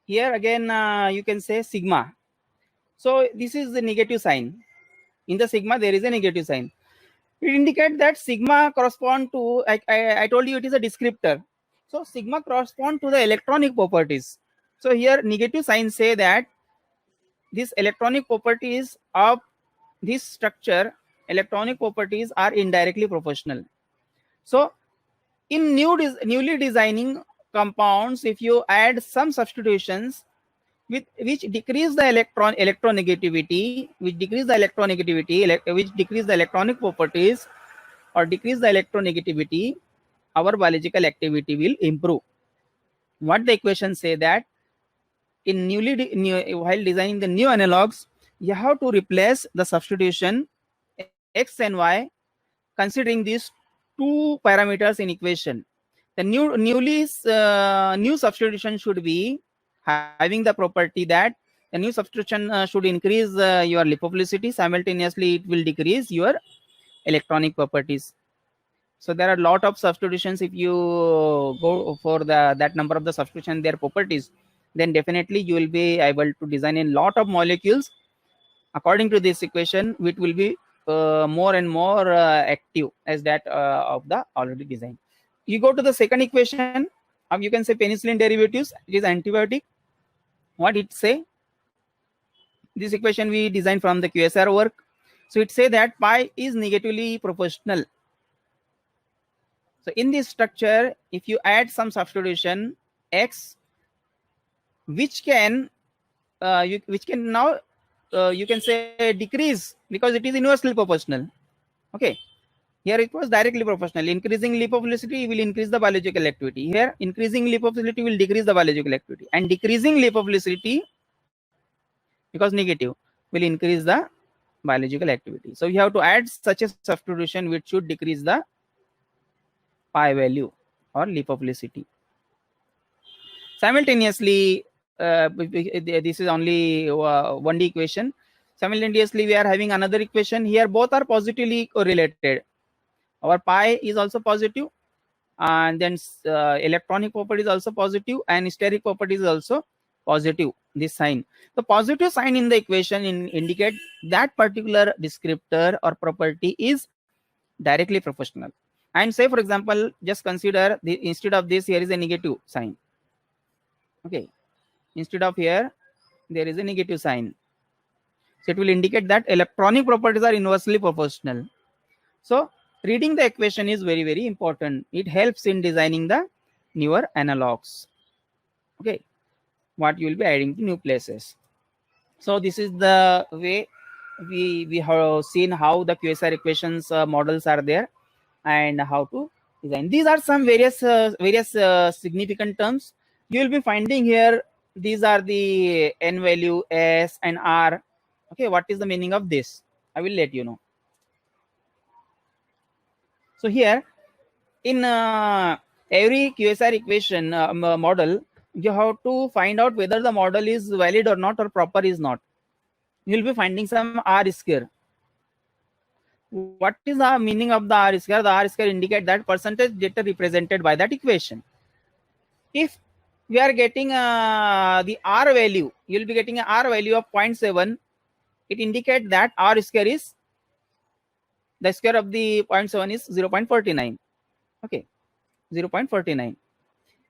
Here again you can say sigma. So this is the negative sign. In the sigma there is a negative sign. It indicates that sigma correspond to, I told you it is a descriptor. So sigma correspond to the electronic properties. So here negative signs say that these electronic properties of this structure, electronic properties are indirectly proportional. So in newly designing compounds, if you add some substitutions which decrease the electronegativity, which decrease the electronic properties or decrease the electronegativity, our biological activity will improve. What the equations say that in while designing the new analogs, you have to replace the substitution x and y considering these two parameters in equation. The new substitution should be having the property that the new substitution should increase your lipophilicity, simultaneously it will decrease your electronic properties. So there are a lot of substitutions. If you go for that number of the substitution, their properties, then definitely you will be able to design a lot of molecules according to this equation, which will be more and more active as that of the already designed. You go to the second equation, you can say penicillin derivatives, it is antibiotic. What it say? This equation we designed from the QSR work. So it say that pi is negatively proportional. So in this structure, if you add some substitution x, which can now you can say decrease, because it is inversely proportional. Okay, here it was directly proportional. Increasing lipophilicity will increase the biological activity. Here increasing lipophilicity will decrease the biological activity, and decreasing lipophilicity, because negative, will increase the biological activity. So you have to add such a substitution which should decrease the pi value or lipophilicity. Simultaneously, this is only 1D equation. Simultaneously, we are having another equation. Here both are positively correlated. Our pi is also positive, and then electronic property is also positive, and steric property is also positive. This sign, the positive sign in the equation indicate that particular descriptor or property is directly proportional. And say for example, just consider instead of this, here is a negative sign. Okay, instead of here there is a negative sign, so it will indicate that electronic properties are inversely proportional. So reading the equation is very, very important. It helps in designing the newer analogs. Okay, what you will be adding to new places. So this is the way we have seen how the QSR equations models are there and how to design. These are some various significant terms you will be finding here. These are the n value, s and r. Okay, what is the meaning of this? I will let you know. So here in every QSR equation model, you have to find out whether the model is valid or not, or proper is not. You will be finding some R square. What is the meaning of the R square? The R square indicate that percentage data represented by that equation. If we are getting the R value, you will be getting an R value of 0.7. It indicates that R square is, the square of the 0.7 is 0.49. Okay, 0.49.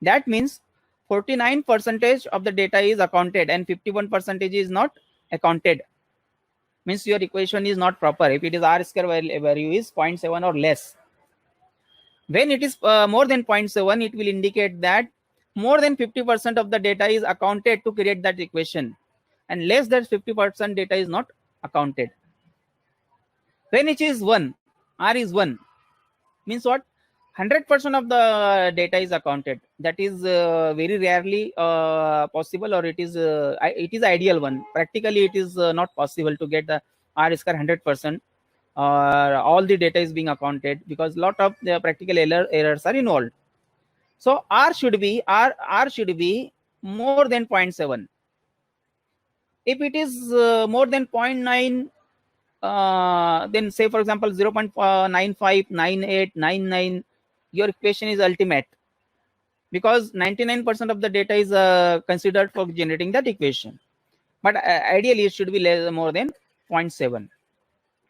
That means 49% of the data is accounted and 51% is not accounted. Means your equation is not proper if it is R square value is 0.7 or less. When it is more than 0.7, it will indicate that more than 50% of the data is accounted to create that equation, and less than 50% data is not accounted. When it is 1, R is 1, means what? 100% of the data is accounted. That is very rarely possible, or it is ideal one. Practically, it is not possible to get the R square 100%. All the data is being accounted, because lot of the practical errors are involved. So R should be more than 0.7. If it is more than 0.9, then say for example 0.95, 98, 99, your equation is ultimate, because 99% of the data is considered for generating that equation. But ideally it should be more than 0.7.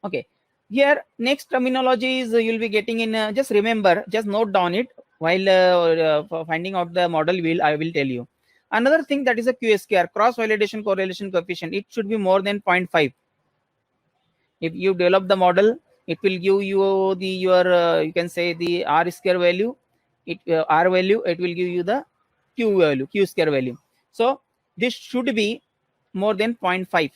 Okay, here next terminology is you'll be getting in, just remember, just note down it while finding out the model. I will tell you another thing, that is a QSQR, cross validation correlation coefficient. It should be more than 0.5. If you develop the model, it will give you the you can say the R square value, R value, it will give you the Q square value. So this should be more than 0.5.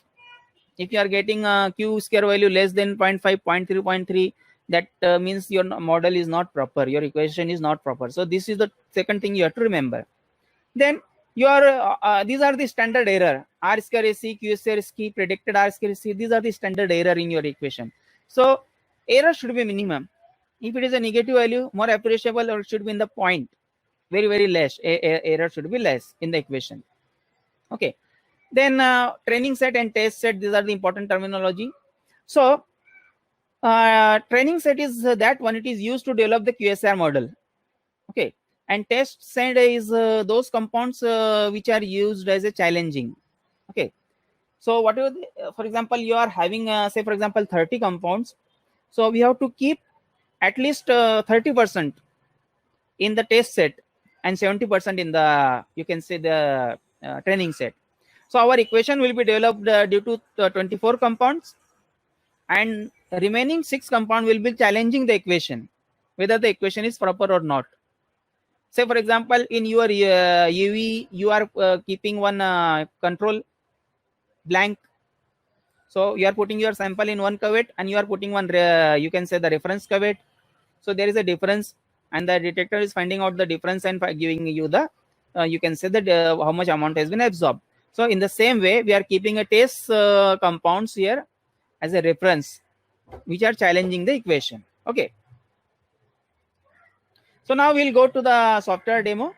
If you are getting a Q square value less than 0.5, 0.3, 0.3, that means your model is not proper, your equation is not proper. So this is the second thing you have to remember. Then your these are the standard error, R square is C, Q square is C, predicted R square is C. These are the standard error in your equation. So error should be minimum. If it is a negative value, more appreciable, or it should be in the point, very, very less. Error should be less in the equation. Okay. Then training set and test set, these are the important terminology. So training set is that one, it is used to develop the QSR model. Okay, and test set is those compounds which are used as a challenging. Okay, so whatever for example you are having say for example 30 compounds, so we have to keep at least 30% in the test set and 70% in the, you can say, the training set. So our equation will be developed due to 24 compounds, and remaining 6 compound will be challenging the equation. whether the equation is proper or not. Say for example, in your UV, you are keeping one control blank. So you are putting your sample in one cuvette and you are putting one, you can say the reference cuvette. So there is a difference, and the detector is finding out the difference and giving you the, you can say that how much amount has been absorbed. So in the same way, we are keeping a test compounds here as a reference, which are challenging the equation. Okay. So now we'll go to the software demo.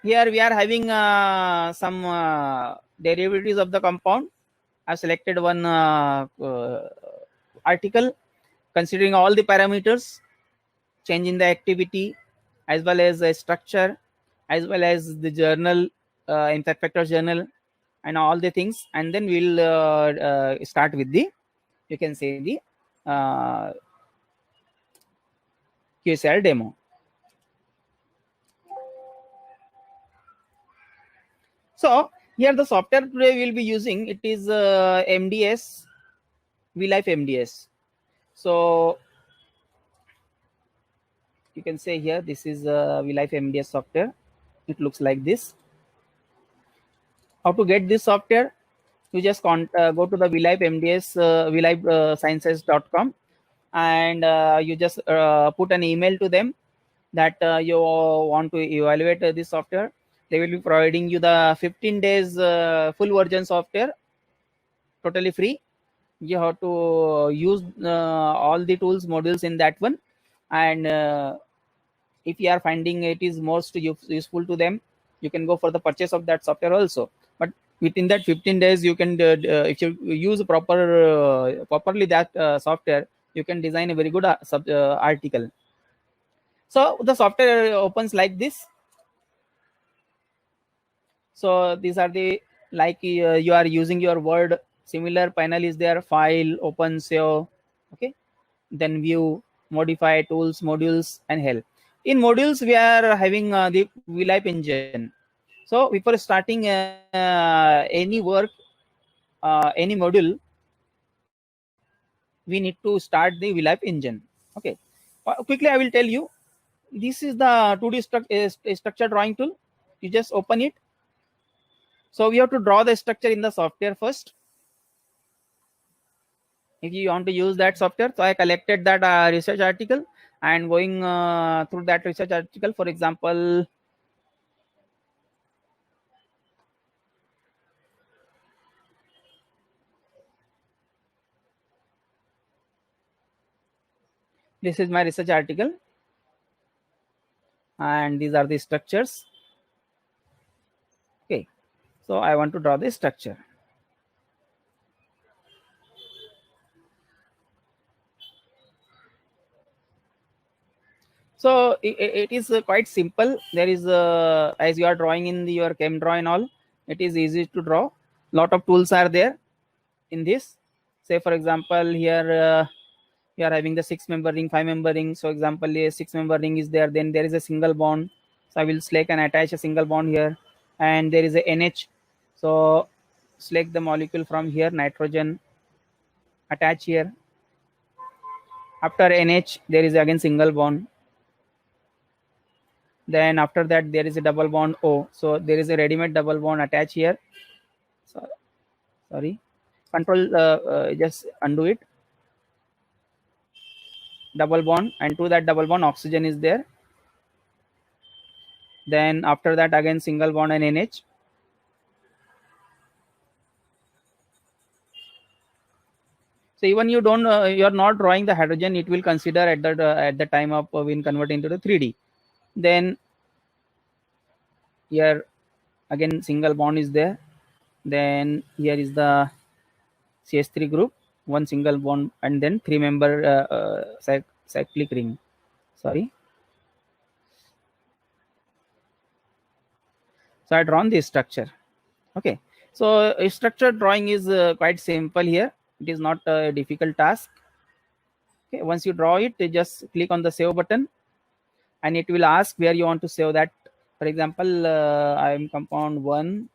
Here we are having some derivatives of the compound. I've selected one article considering all the parameters, change in the activity, as well as the structure, as well as the journal, impact factor journal, and all the things. And then we'll start with the, you can say the QSL demo. So here the software today we'll be using, it is MDS, VLife MDS. So you can say here, this is VLife MDS software. It looks like this. How to get this software? You just go to the VLife MDS, vlifesciences.com, and you just put an email to them that you want to evaluate this software. They will be providing you the 15 days full version software, totally free. You have to use all the tools modules in that one, and if you are finding it is most useful to them, you can go for the purchase of that software also. But within that 15 days, you can if you use properly that software, you can design a very good article. So the software opens like this. So these are the, like you are using your Word, similar panel is there, file, open, save. Okay, then view, modify, tools, modules, and help. In modules, we are having the VLife engine. So before starting any work, any module, we need to start the VLife engine. Okay, quickly I will tell you. This is the 2D structure drawing tool. You just open it. So we have to draw the structure in the software first. If you want to use that software, so I collected that research article and going through that research article. For example, this is my research article, and these are the structures. Okay, so I want to draw the structure. So it is quite simple. There is as you are drawing in your ChemDraw and all, it is easy to draw. Lot of tools are there in this. Say for example, here we are having the 6-member ring, 5-member ring. So example, a 6-member ring is there, then there is a single bond. So I will select and attach a single bond here, and there is a NH. So select the molecule from here, nitrogen, attach here. After NH, there is again single bond. Then after that, there is a double bond O. So there is a ready-made double bond attached here. So, sorry, control, just undo it. Double bond, and to that double bond, oxygen is there. Then after that, again single bond and NH. So even you don't, you are not drawing the hydrogen, it will consider at the time of when converting to the 3D. Then here again single bond is there. Then here is the CH3 group, one single bond, and then 3-member cyclic ring. Sorry. So I drawn this structure. Okay. So a structure drawing is quite simple here. It is not a difficult task. Okay. Once you draw it, you just click on the save button, and it will ask where you want to save that. For example, I am compound 1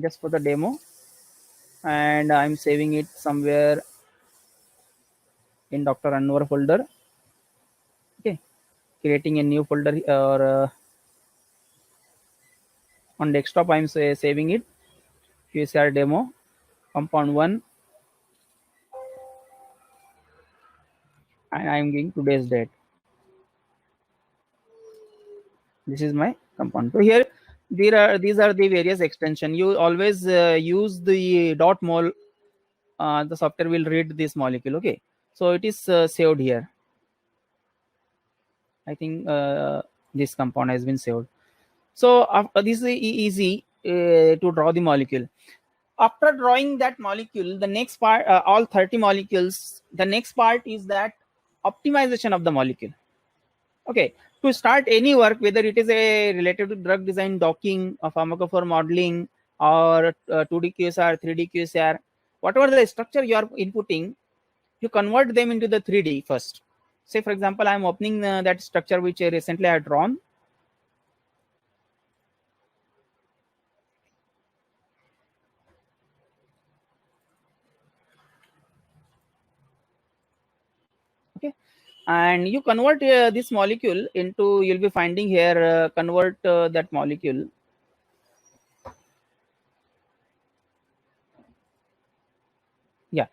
just for the demo, and I'm saving it somewhere in Dr. Anwar folder. Okay. creating a new folder, or on desktop I'm saving it, QSR demo compound 1, and I'm giving today's date. This is my compound. So here these are the various extension. You always use the .mol. The software will read this molecule. Okay, so it is saved here. I think this compound has been saved. So this is easy to draw the molecule. After drawing that molecule, the next part, all 30 molecules, the next part is that optimization of the molecule. Okay, to start any work, whether it is a related to drug design, docking, or pharmacophore modeling, or 2D QSR, 3D QSR, whatever the structure you are inputting, you convert them into the 3D first. Say, for example, I am opening that structure which I recently had drawn. Okay, and you convert this molecule into, you'll be finding here, convert that molecule. Yeah,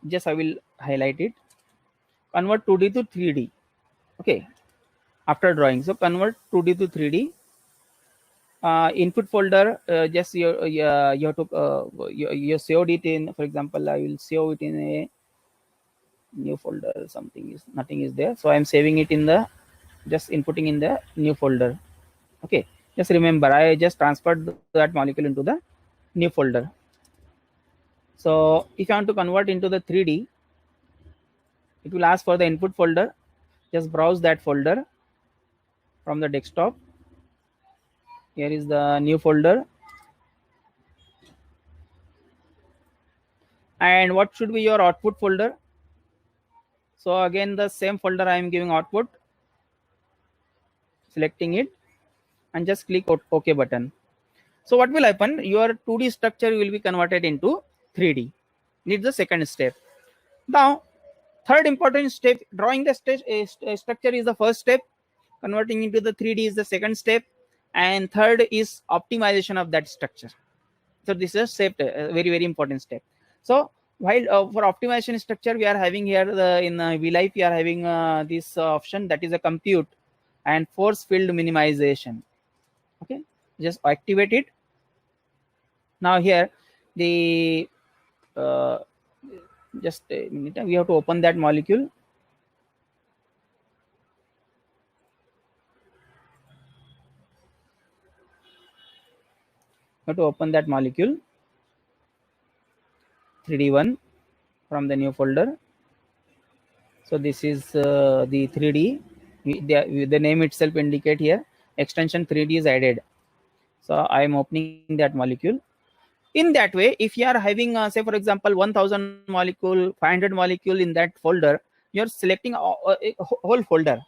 just I will highlight it. Convert 2D to 3D. Okay, after drawing, so convert 2D to 3D. Input folder, just you have to you saved it in, for example, I will save it in a new folder. Nothing is there, so I'm saving it in the, just inputting in the new folder. Okay, just remember I just transferred that molecule into the new folder. So if you want to convert into the 3D, it will ask for the input folder. Just browse that folder from the desktop. Here is the new folder. And what should be your output folder? So again, the same folder I am giving output, selecting it, and just click OK button. So what will happen? Your 2D structure will be converted into 3D. Need the second step. Now, third important step, drawing the structure is the first step. Converting into the 3D is the second step. And third is optimization of that structure. So this is a step, a very, very important step. So while for optimization structure, we are having here in VLife, we are having this option, that is a compute and force field minimization. Okay, just activate it. Now here the just a minute, we have to open that molecule. Have to open that molecule 3D1 from the new folder. So this is the 3D. The name itself indicate here extension 3D is added. So I am opening that molecule. In that way, if you are having say for example 1000 molecule, 500 molecule in that folder, you are selecting a whole folder.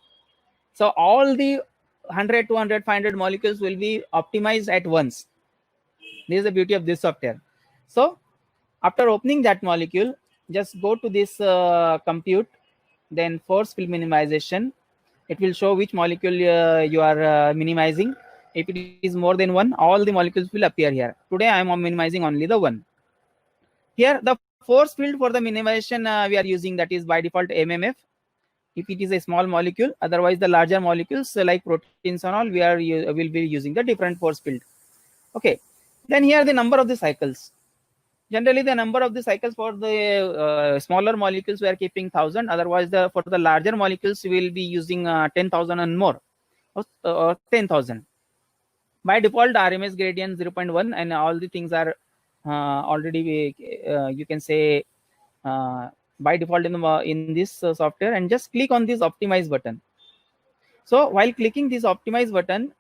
So all the 100, 200, 500 molecules will be optimized at once. This is the beauty of this software. So after opening that molecule, just go to this compute, then force field minimization. It will show which molecule you are minimizing. If it is more than one, all the molecules will appear here. Today I am minimizing only the one. Here the force field for the minimization we are using, that is by default MMF. If it is a small molecule, otherwise the larger molecules like proteins and all, will be using the different force field. Okay, then here the number of the cycles. Generally the number of the cycles for the smaller molecules we are keeping 1000, otherwise for the larger molecules we will be using 10,000 and more, or 10,000. By default RMS gradient 0.1, and all the things are already you can say by default in this software. And just click on this optimize button. So while clicking this optimize button,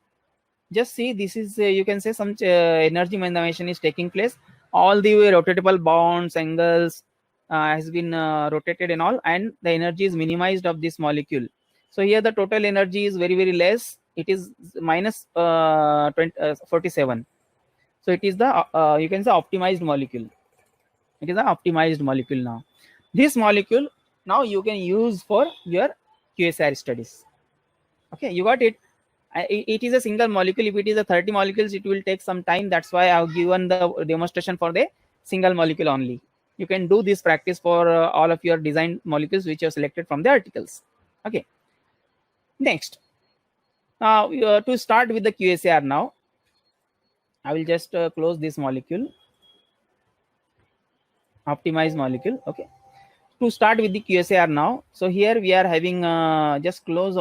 just see this is you can say some energy minimization is taking place. All the rotatable bonds, angles has been rotated and all, and the energy is minimized of this molecule. So here the total energy is very, very less. It is minus 47. So it is the you can say optimized molecule. It is an optimized molecule now. This molecule now you can use for your QSR studies. Okay, you got it. It is a single molecule. If it is a 30 molecules, it will take some time. That's why I've given the demonstration for the single molecule only. You can do this practice for all of your designed molecules which you have selected from the articles. Okay. Next, to start with the QSAR now, I will just close this molecule, optimize molecule. Okay. To start with the QSAR now, so here we are having just close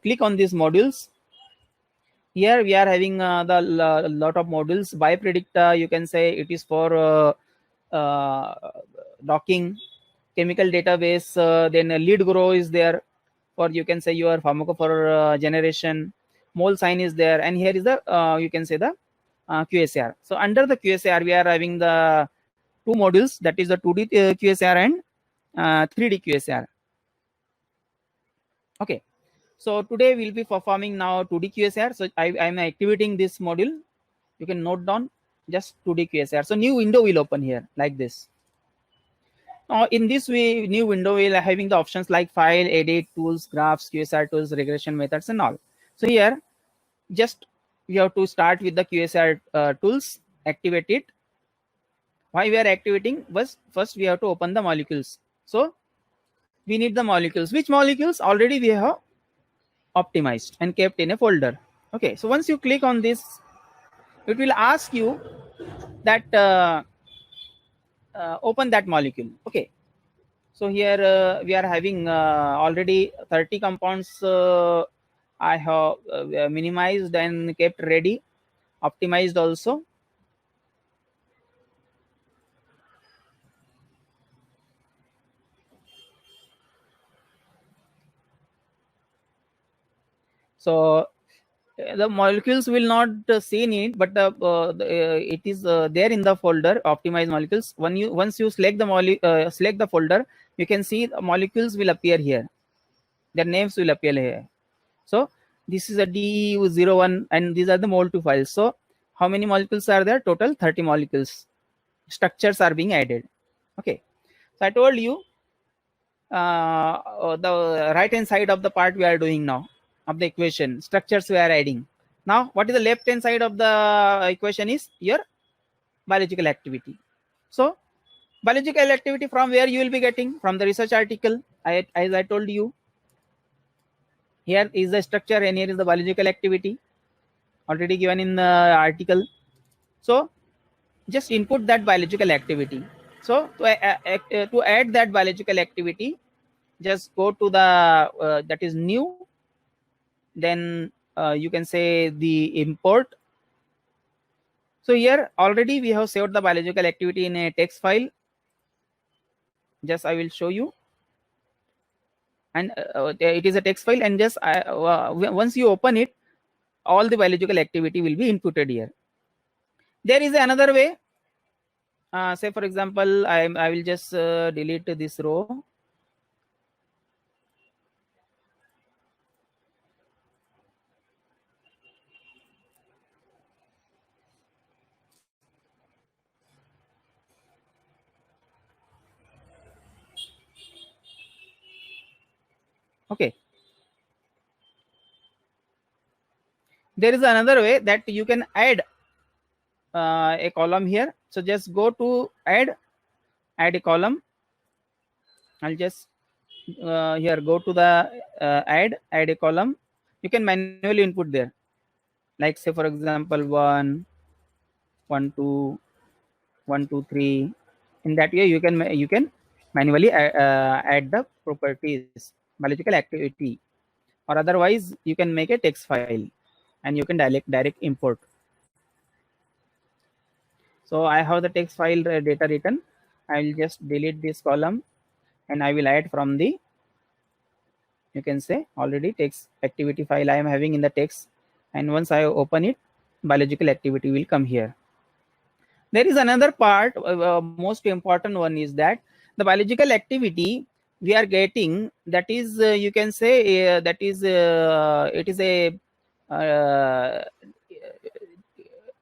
click on these modules. Here we are having the lot of modules. BioPredicta, you can say it is for docking, chemical database. Then lead grow is there for, you can say, your pharmacophore generation. Mole sign is there, and here is the you can say the QSAR. So under the QSAR, we are having the two modules, that is the 2D QSAR and 3D QSAR. Okay. So today we'll be performing now 2D QSAR. So I am activating this module. You can note down just 2D QSAR. So new window will open here like this. Now in this way, new window will having the options like file, edit, tools, graphs, QSAR tools, regression methods, and all. So here, just we have to start with the QSAR tools, activate it. Why we are activating? First we have to open the molecules. So we need the molecules. Which molecules? Already we have optimized and kept in a folder. Okay, so once you click on this, it will ask you that open that molecule. Okay, so here we are having already 30 compounds I have minimized and kept ready, optimized also. So the molecules will not seen it, but it is there in the folder optimized molecules. Once you select the select the folder, you can see the molecules will appear here. Their names will appear here. So this is a DU01 and these are the mol2 files. So how many molecules are there? Total 30 molecules. Structures are being added. Okay. So I told you the right hand side of the part we are doing now of the equation, structures we are adding. Now what is the left hand side of the equation is your biological activity. So biological activity from where you will be getting? From the research article. As I told you, here is the structure and here is the biological activity already given in the article. So just input that biological activity. So to add that biological activity, just go to the that is new, then you can say the import. So here already we have saved the biological activity in a text file. Just I will show you, and it is a text file, and just once you open it, all the biological activity will be inputted here. There is another way. Say for example, I will just delete this row. Okay. There is another way that you can add a column here. So just go to add a column. I'll just here go to the add a column. You can manually input there, like say for example 1, 1, 2, 1, 2, 3. In that way you can manually add the properties, biological activity, or otherwise you can make a text file and you can direct import. So I have the text file data written. I will just delete this column and I will add from the, you can say, already text activity file I am having in the text, and once I open it, biological activity will come here. There is another part, most important one is that the biological activity we are getting, that is you can say that is it is a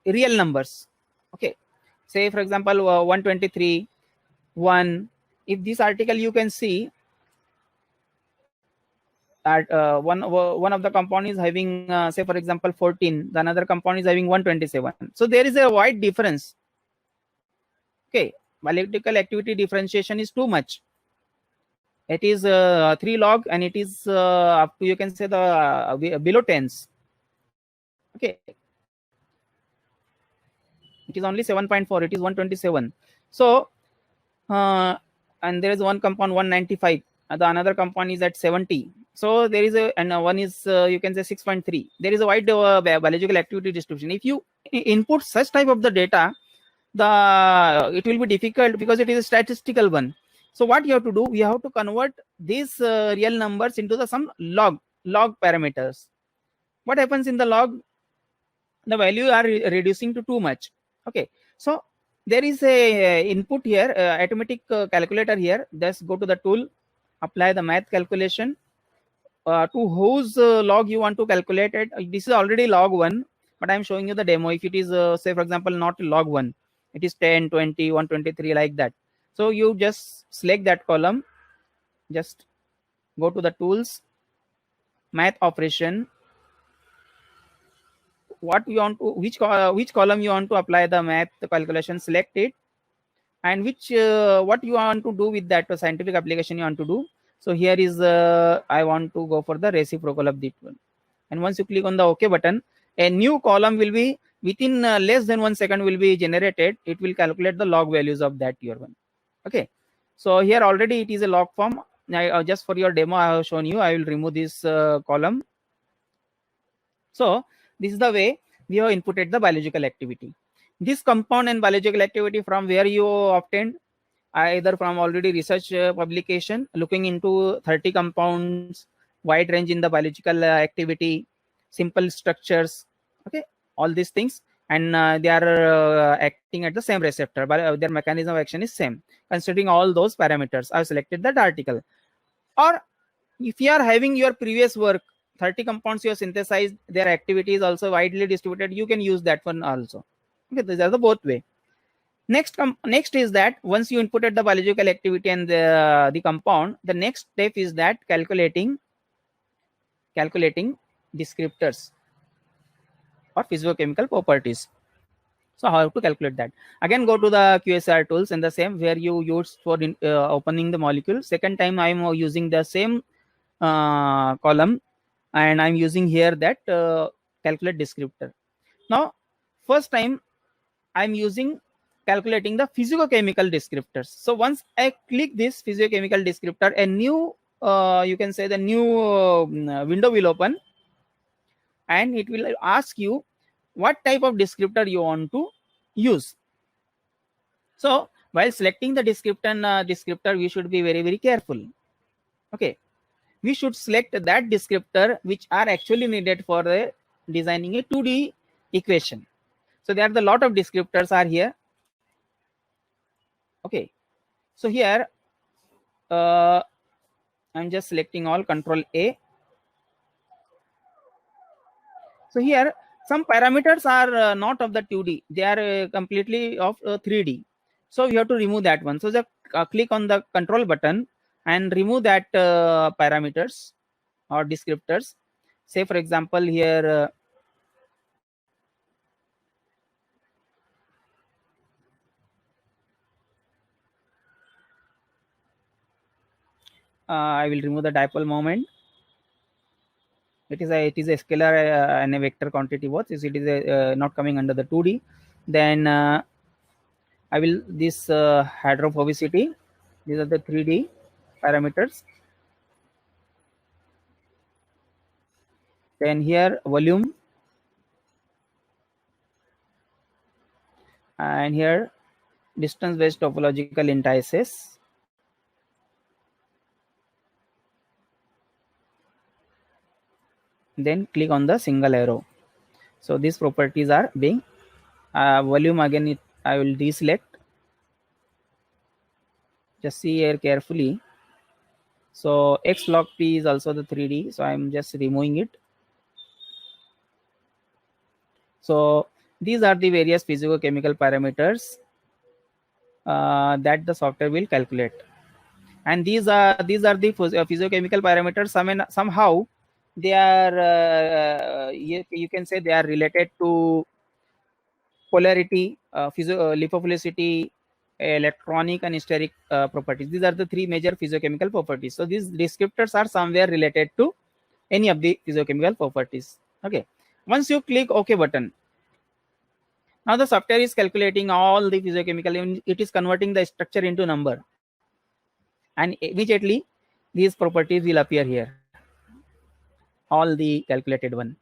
real numbers. Okay, say for example 123, 1. If this article you can see, at one of the compound is having say for example 14, the another compound is having 127. So there is a wide difference. Okay, biological activity differentiation is too much. It is 3 log and it is up to, you can say, the below tens. Okay, it is only 7.4, it is 127. So and there is one compound 195, the another compound is at 70. So there is a, and one is you can say 6.3. There is a wide biological activity distribution. If you input such type of the data, it will be difficult because it is a statistical one. So what you have to do, we have to convert these real numbers into the some log parameters. What happens in the log? The value are reducing to too much. Okay, so there is a input here, arithmetic calculator here. Just go to the tool, apply the math calculation. To whose log you want to calculate it. This is already log 1, but I'm showing you the demo. If it is say for example not log 1, it is 10, 20, 123 like that. So you just select that column, just go to the tools, math operation. What you want to, which column you want to apply the math calculation, select it, and which what you want to do with that scientific application you want to do. So here is I want to go for the reciprocal of this one, and once you click on the OK button, a new column will be within less than 1 second will be generated. It will calculate the log values of that your one. Okay, so here already it is a log form. Now just for your demo I have shown you. I will remove this column. So this is the way we have inputted the biological activity. This compound and biological activity from where you obtained, either from already research publication looking into 30 compounds, wide range in the biological activity, simple structures. Okay, all these things, and they are acting at the same receptor, but their mechanism of action is same. Considering all those parameters, I have selected that article. Or if you are having your previous work, 30 compounds you have synthesized, their activity is also widely distributed, you can use that one also. Okay, these are the both way. Next is that once you inputted the biological activity and the compound, the next step is that calculating descriptors or physicochemical properties. So how to calculate that? Again, go to the QSAR tools and the same where you use for opening the molecule. Second time I am using the same column, and I'm using here that calculate descriptor. Now first time I'm using calculating the physicochemical descriptors. So once I click this physicochemical descriptor, a new you can say the new window will open, and it will ask you what type of descriptor you want to use. So while selecting the descriptor, we should be very careful. Okay, we should select that descriptor which are actually needed for the designing a 2D equation. So there are a lot of descriptors are here. Okay, so here I'm just selecting all, Control A. So here some parameters are not of the 2D, they are completely of 3D. So you have to remove that one. So just click on the control button and remove that parameters or descriptors. Say for example here I will remove the dipole moment. It is a scalar and a vector quantity both. It is not coming under the 2D. Then I will this hydrophobicity. These are the 3D parameters. Then here volume, and here distance based topological indices. Then click on the single arrow. So these properties are being volume, again I will deselect. Just see here carefully. So X log P is also the 3D, so I'm just removing it. So these are the various physicochemical parameters that the software will calculate. and these are the physiochemical parameters. Somehow they are you can say they are related to polarity, lipophilicity, electronic and steric properties. These are the three major physiochemical properties. So these descriptors are somewhere related to any of the physiochemical properties. Okay, once you click OK button, now the software is calculating all the physiochemical, and it is converting the structure into number, and immediately these properties will appear here, all the calculated one.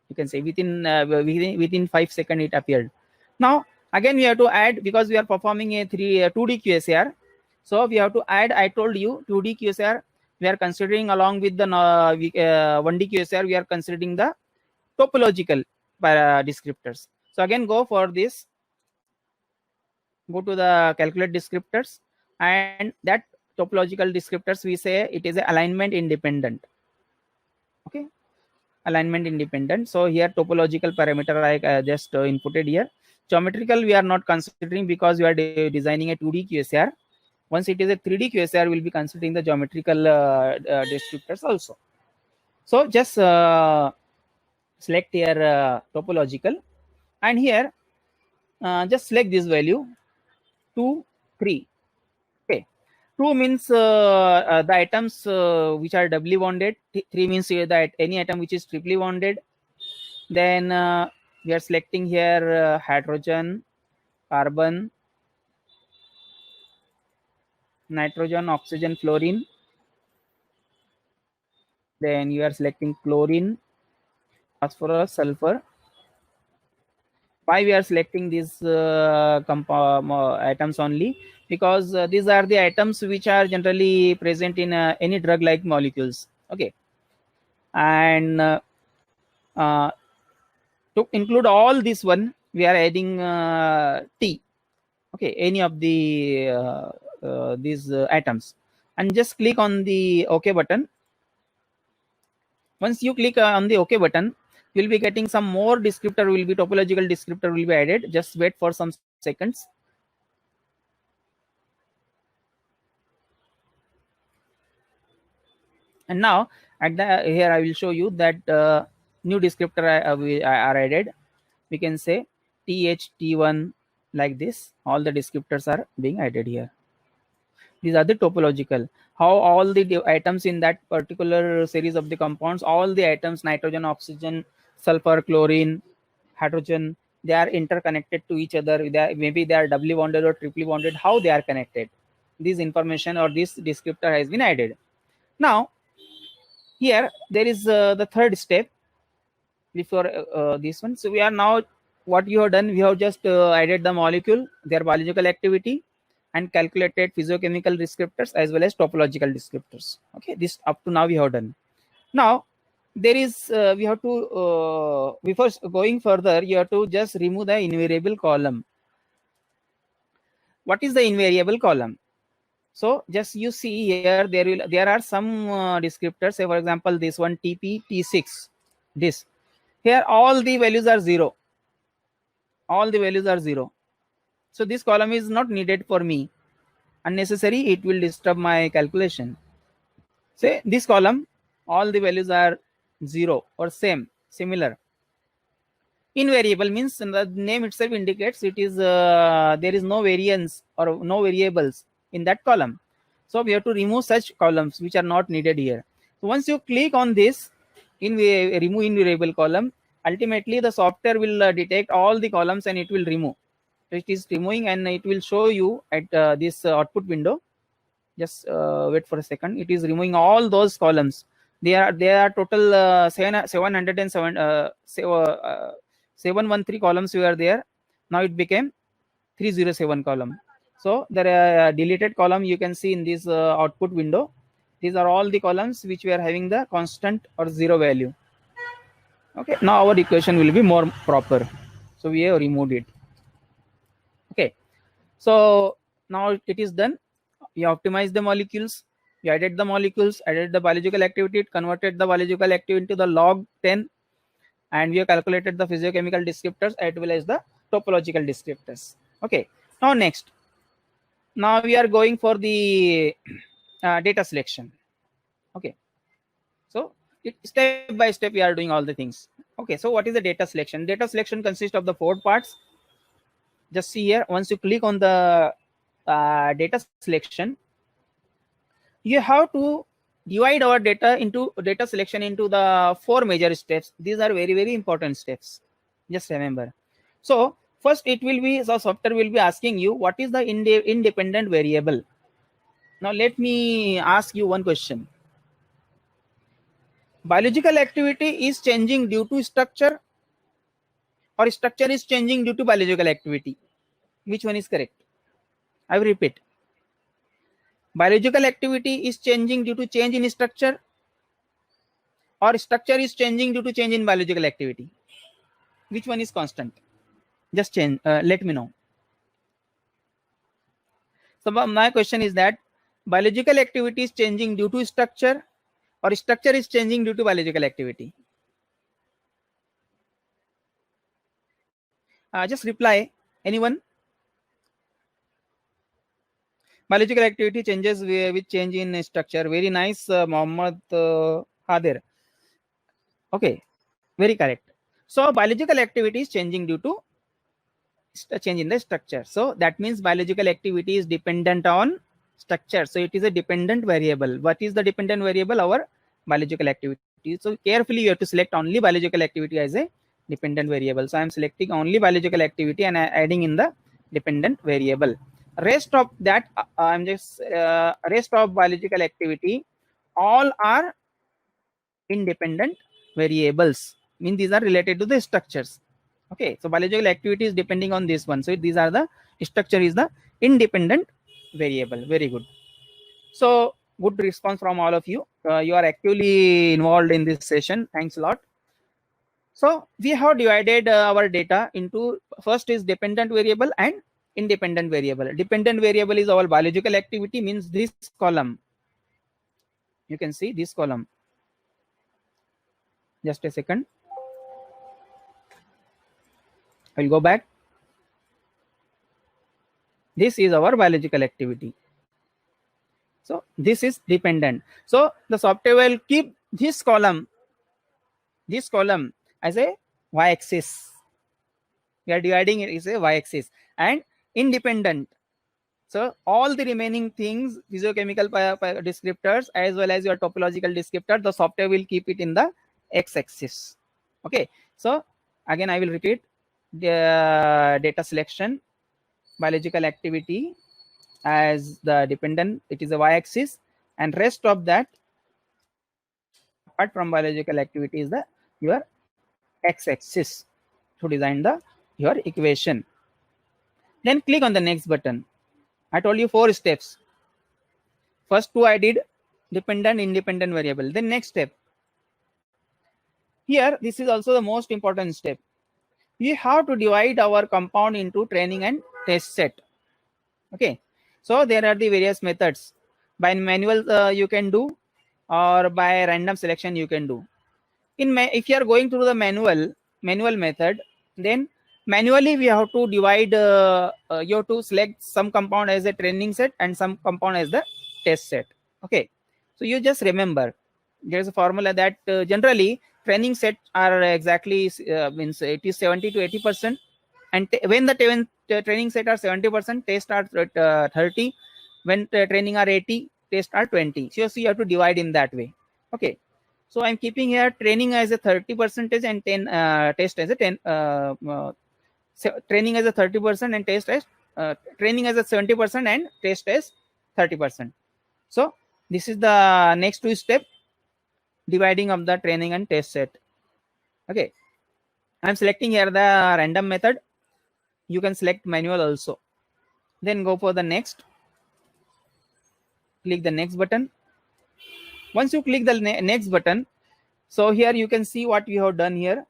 You can say within 5 seconds it appeared. Now again we have to add, because we are performing a 2D QSAR. So we have to add, I told you 2D QSAR we are considering along with the 1D QSAR, we are considering the topological descriptors. So again go for this, go to the calculate descriptors, and that topological descriptors we say it is a alignment independent. Okay, alignment independent. So here topological parameter I just inputted here. Geometrical we are not considering because we are designing a 2D QSAR. Once it is a 3D QSAR, we'll be considering the geometrical descriptors also. So just select here topological, and here just select this value 2, 3. Okay, 2 means the atoms which are doubly bonded. 3 means that any atom which is triply bonded. Then we are selecting here hydrogen, carbon, nitrogen, oxygen, fluorine. Then you are selecting chlorine, phosphorus, sulfur. Why we are selecting these atoms only? Because these are the atoms which are generally present in any drug like molecules. Okay, and to include all this one, we are adding T. Okay, any of the these atoms, and just click on the OK button. Once you click on the OK button, you will be getting some more descriptor, will be topological descriptor will be added. Just wait for some seconds. And now at the here I will show you that new descriptor are added. We can say TH, T1, like this. All the descriptors are being added here. These are the topological. How all the atoms in that particular series of the compounds, all the atoms, nitrogen, oxygen, sulfur, chlorine, hydrogen, they are interconnected to each other. Maybe they are doubly bonded or triply bonded. How they are connected? This information or this descriptor has been added. Now here there is the third step before this one. So we are now, what you have done, we have just added the molecule, their biological activity, and calculated physiochemical descriptors as well as topological descriptors. Okay, this up to now we have done. Now there is we have to before going further, you have to just remove the invariable column. What is the invariable column? So just you see here, there are some descriptors. Say for example this one TP, T6, this. Here all the values are 0. All the values are 0. So this column is not needed for me. Unnecessary, it will disturb my calculation. Say this column, all the values are 0 or similar. Invariable means the name itself indicates it is there is no variance or no variables in that column. So we have to remove such columns which are not needed here. So once you click on this remove invariable column, ultimately the software will detect all the columns and it will remove. It is removing and it will show you at this output window. Just wait for a second. It is removing all those columns. There are total 713 columns were there. Now it became 307 column. So the deleted column you can see in this output window. These are all the columns which we are having the constant or 0 value. Okay, now our equation will be more proper. So we have removed it. Okay, so now it is done. We optimized the molecules, we added the molecules, added the biological activity, converted the biological activity into the log 10, and we have calculated the physiochemical descriptors as well as the topological descriptors. Okay, now next, now we are going for the data selection. Okay, so step by step we are doing all the things. Okay, so what is the data selection? Data selection consists of the 4 parts. Just see here, once you click on the data selection, you have to divide our data selection into the 4 major steps. These are very, very important steps, just remember. So first it will be, the software will be asking you what is the independent variable. Now let me ask you one question. Biological activity is changing due to structure, or structure is changing due to biological activity? Which one is correct? I will repeat. Biological activity is changing due to change in structure, or structure is changing due to change in biological activity? Which one is constant? Just change. Let me know. So my question is that biological activity is changing due to structure, or structure is changing due to biological activity? Just reply. Anyone? Biological activity changes with change in structure. Very nice, Mohammad Hadir. Okay, very correct. So biological activity is changing due to change in the structure. So that means biological activity is dependent on structure. So it is a dependent variable. What is the dependent variable? Our biological activity. So carefully you have to select only biological activity as a dependent variable. So I am selecting only biological activity and adding in the dependent variable. Rest of that, I'm just rest of biological activity, all are independent variables. Mean these are related to the structures. Okay, so biological activity is depending on this one. So these are the structure is the independent variable. Very good. So good response from all of you. You are actively involved in this session. Thanks a lot. So we have divided our data into, first is dependent variable and independent variable. Dependent variable is our biological activity, means this column. You can see this column. Just a second. I will go back. This is our biological activity. So this is dependent. So the software will keep this column as a y-axis. We are dividing it as a y-axis. And independent. So all the remaining things, physiochemical descriptors as well as your topological descriptor, the software will keep it in the x-axis. Okay. So again, I will repeat: the data selection, biological activity as the dependent, it is a y-axis, and rest of that apart from biological activity is the your x-axis to design the your equation. Then click on the next button. I told you 4 steps. First 2 I did, dependent, independent variable. Then next step. Here, this is also the most important step. We have to divide our compound into training and test set. Okay. So there are the various methods. By manual you can do, or by random selection you can do. If you are going through the manual method, then manually we have to divide. You have to select some compound as a training set and some compound as the test set. Okay, so you just remember there is a formula that generally training sets are exactly means it is 70 to 80%, and when the training set are 70%, test are 30. When training are 80, test are 20. So you have to divide in that way. Okay. So I'm keeping here training as a 30% and 10 test as a 10. Training as a 30% and test as training as a 70% and test as 30%. So this is the next 2 step, dividing of the training and test set. Okay. I'm selecting here the random method. You can select manual also. Then go for the next. Click the next button. Once you click the next button, so here you can see what we have done here.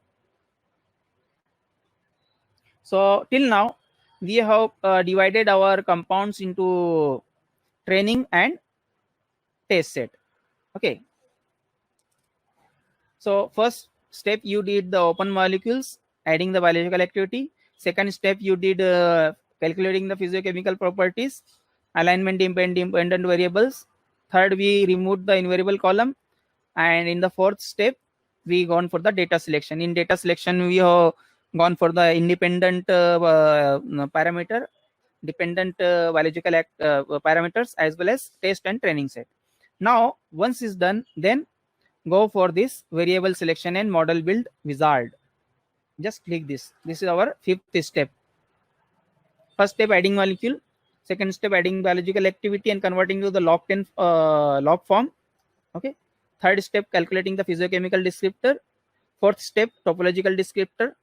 So till now we have divided our compounds into training and test set. Okay. So first step you did the open molecules, adding the biological activity. Second step you did calculating the physiochemical properties, alignment dependent variables, third we removed the invariable column, and in the fourth step we gone for the data selection. In data selection we have gone for the independent parameter, dependent biological parameters, as well as test and training set. Now once is done, then go for this variable selection and model build wizard. Just click this. This is our fifth step. First step, adding molecule. Second step, adding biological activity and converting to the log10 log form. Okay. Third step, calculating the physiochemical descriptor. Fourth step, topological descriptor.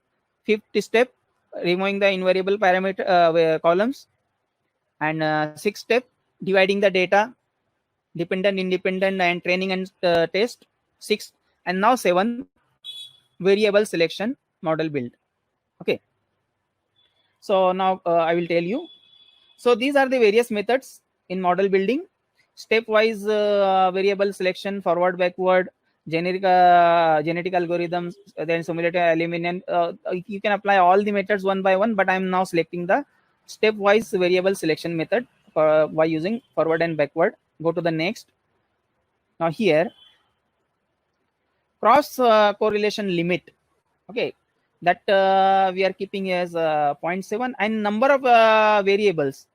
Fifth step, removing the invariable parameter columns. And sixth step, dividing the data, dependent, independent, and training and test. Sixth, and now seventh, variable selection, model build. Okay. So now I will tell you. So these are the various methods in model building: stepwise variable selection, forward, backward, genetic algorithms, then simulated elimination. You can apply all the methods one by one, but I am now selecting the stepwise variable selection method by using forward and backward. Go to the next. Now here, cross correlation limit. Okay, that we are keeping as 0.7, and number of variables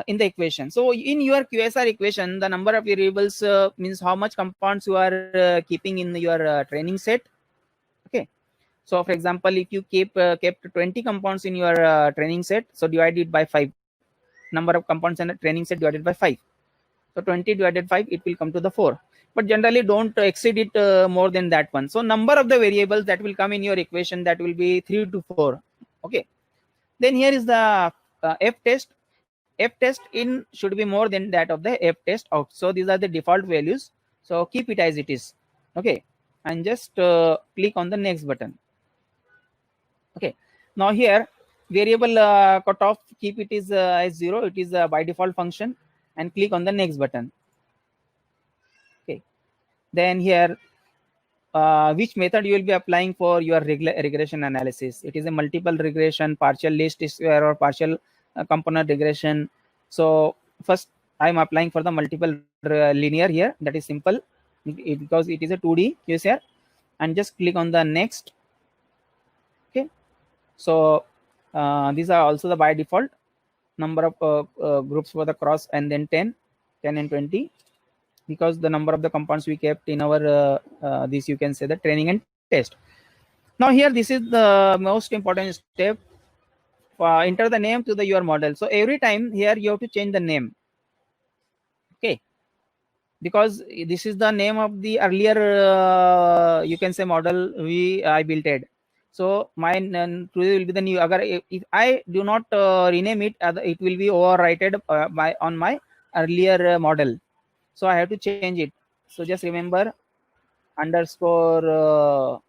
in the equation. So in your QSR equation, the number of variables means how much compounds you are keeping in your training set. Okay, so for example, if you kept 20 compounds in your training set, so divide it by 5. Number of compounds in a training set divided by 5. So 20 divided 5, it will come to the 4. But generally don't exceed it more than that one. So number of the variables that will come in your equation, that will be 3 to 4. Okay. Then here is the F test. F test in should be more than that of the F test out. So these are the default values. So keep it as it is. Okay. And just click on the next button. Okay. Now here, variable cutoff, keep it is as 0. It is by default function, and click on the next button. Okay. Then here, which method you will be applying for your regression analysis? It is a multiple regression, partial least square, or partial component regression. So first I am applying for the multiple linear here. That is simple because it is a 2D QSR, and just click on the next. Okay. So these are also the by default number of groups for the cross, and then 10 and 20, because the number of the compounds we kept in our this, you can say, the training and test. Now here, this is the most important step. Enter the name to your model. So every time here you have to change the name. Okay, because this is the name of the earlier you can say model I built it. So mine today will be the new. If I do not rename it, it will be overwritten on my earlier model. So I have to change it. So just remember underscore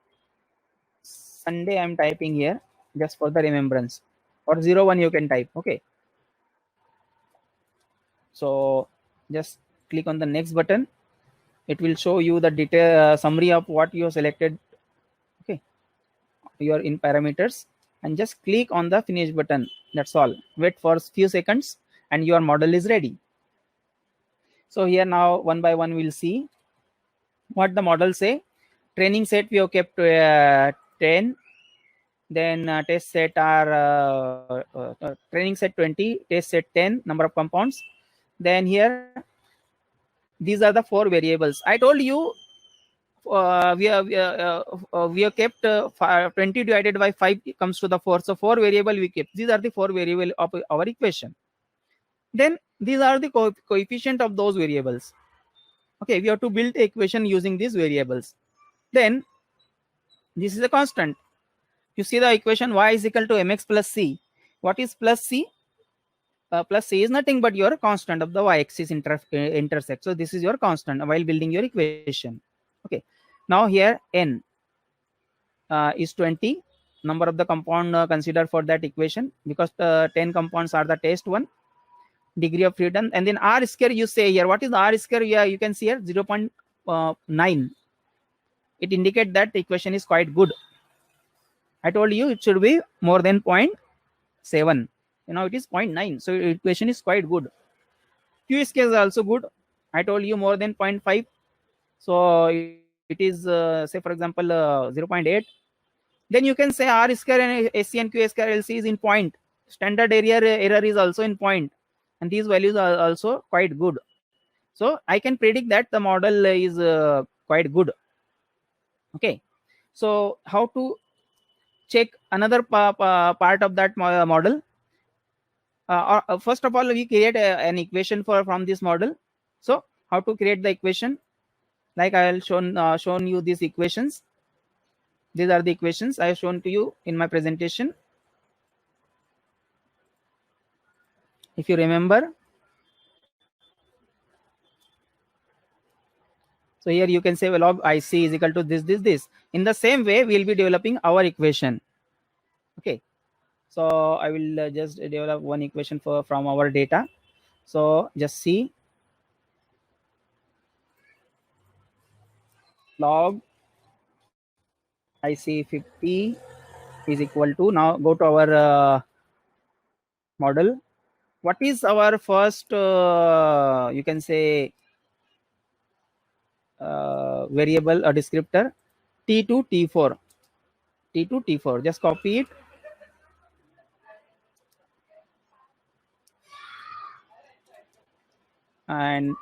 Sunday I'm typing here just for the remembrance, or 01 you can type. Okay. So just click on the next button. It will show you the detail summary of what you have selected. Okay, you are in parameters, and just click on the finish button. That's all. Wait for a few seconds and your model is ready. So here now one by one we'll see what the model say. Training set we have kept 10. Then test set are training set 20, test set 10, number of compounds. Then here, these are the 4 variables. I told you we have kept 20 divided by 5 comes to the 4. So 4 variable we kept. These are the 4 variable of our equation. Then these are the coefficient of those variables. Okay, we have to build the equation using these variables. Then this is a constant. You see the equation y is equal to mx plus c. What is plus c? Plus c is nothing but your constant of the y-axis intersect. So this is your constant while building your equation. Okay. Now here n is 20, number of the compound considered for that equation, because the 10 compounds are the test one. Degree of freedom, and then r square you say here. What is the r square? Yeah, you can see here 0.9. It indicates that the equation is quite good. I told you it should be more than 0.7. You know, it is 0.9. So equation is quite good. Q square is also good. I told you more than 0.5. So it is say for example 0.8. Then you can say R square and SC and Q square LC is in point. Standard error is also in point, and these values are also quite good. So I can predict that the model is quite good. Okay. So how to check another part of that model? First of all, we create an equation from this model. So how to create the equation? Like I will shown you these equations. These are the equations I have shown to you in my presentation. If you remember, so here you can say log IC is equal to this. In the same way, we will be developing our equation. Okay. So I will just develop one equation from our data. So just see log IC50 is equal to, now go to our model. What is our first you can say variable or descriptor? T2 T4. T2 T4. Just copy it. And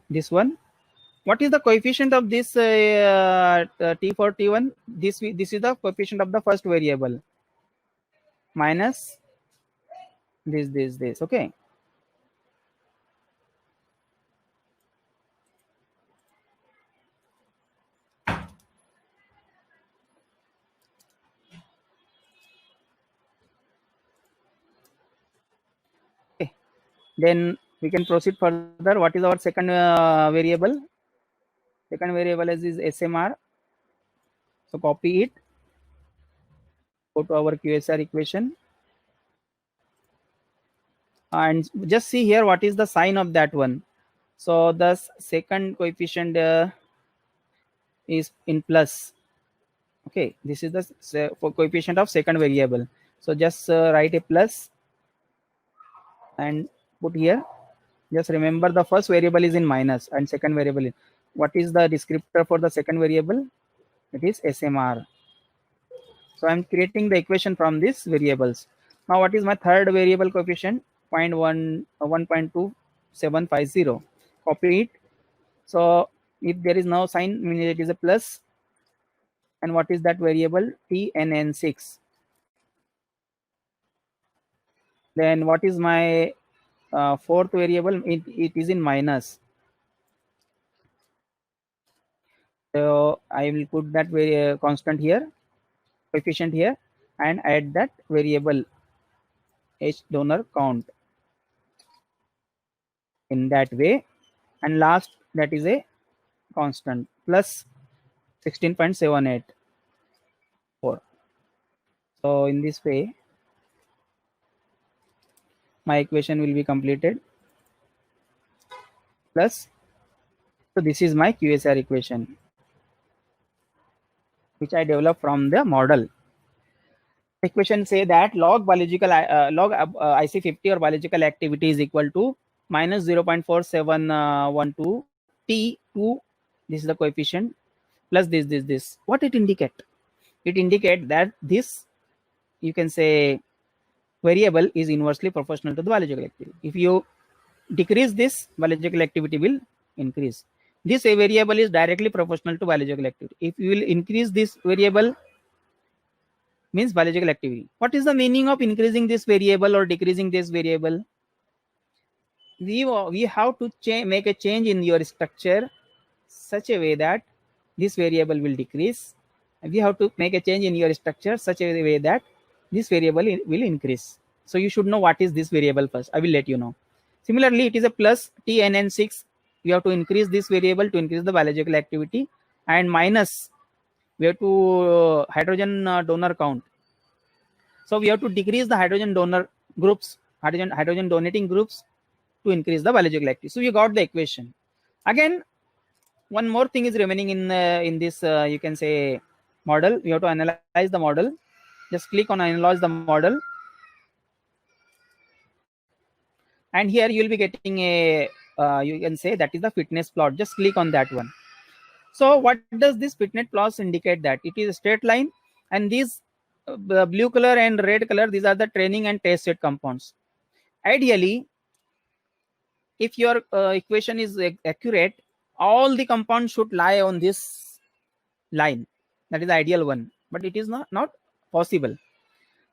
this one, what is the coefficient of this T4 T1? This is the coefficient of the first variable minus this. Okay. Okay. Then we can proceed further. What is our second variable? Second variable is SMR. So copy it. Go to our QSR equation. And just see here what is the sign of that one. So the second coefficient is in plus. Okay, this is the coefficient of second variable. So just write a plus and put here. Just remember the first variable is in minus and second variable is. What is the descriptor for the second variable? It is SMR. So I'm creating the equation from these variables. Now what is my third variable coefficient? 1.2750. Copy it. So if there is no sign, means it is a plus. And what is that variable? TNN6. Then what is my fourth variable? It is in minus. So I will put that constant here, coefficient here, and add that variable H donor count in that way. And last, that is a constant plus 16.784. So in this way, my equation will be completed. Plus, so this is my QSR equation, which I developed from the model. Equation say that log biological log IC50 or biological activity is equal to minus 0.4712 T2. This is the coefficient plus this. What it indicate? It indicate that this, you can say, variable is inversely proportional to the biological activity. If you decrease this, biological activity will increase. This variable is directly proportional to biological activity. If you will increase this variable, means biological activity. What is the meaning of increasing this variable or decreasing this variable? We have to make a change in your structure such a way that this variable will decrease. And we have to make a change in your structure such a way that this variable will increase. So you should know what is this variable first. I will let you know. Similarly, it is a plus TNN6. We have to increase this variable to increase the biological activity, and minus, we have to hydrogen donor count. So we have to decrease the hydrogen donor groups, hydrogen donating groups, to increase the biological activity. So you got the equation. Again, one more thing is remaining in this you can say model. We have to analyze the model. Just click on analyze the model. And here you will be getting a you can say that is the fitness plot. Just click on that one. So what does this fitness plot indicate? That it is a straight line, and these blue color and red color, these are the training and test set compounds. Ideally, if your equation is accurate, all the compounds should lie on this line. That is the ideal one, but it is not possible.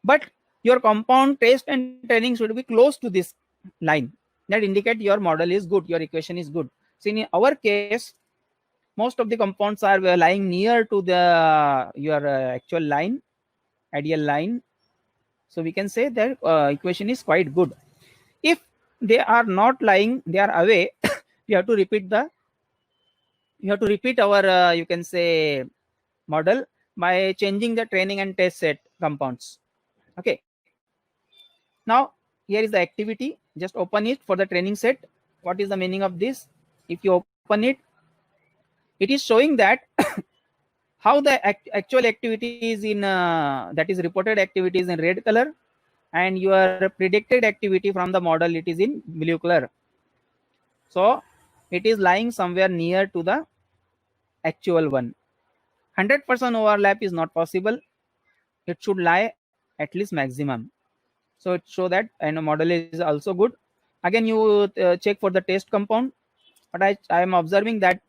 But your compound test and training should be close to this line. That indicate your model is good, your equation is good. So in our case, most of the compounds are lying near to the your actual line, ideal line. So we can say that equation is quite good. If they are not lying, they are away, we have to repeat our you can say model by changing the training and test set compounds. Okay, now here is the activity. Just open it for the training set. What is the meaning of this? If you open it, it is showing that how the actual activity is in that is reported activity is in red color, and your predicted activity from the model, it is in blue color. So it is lying somewhere near to the actual one. 100% overlap is not possible. It should lie at least maximum. So it show that, and the model is also good. Again, you check for the test compound, but I am observing that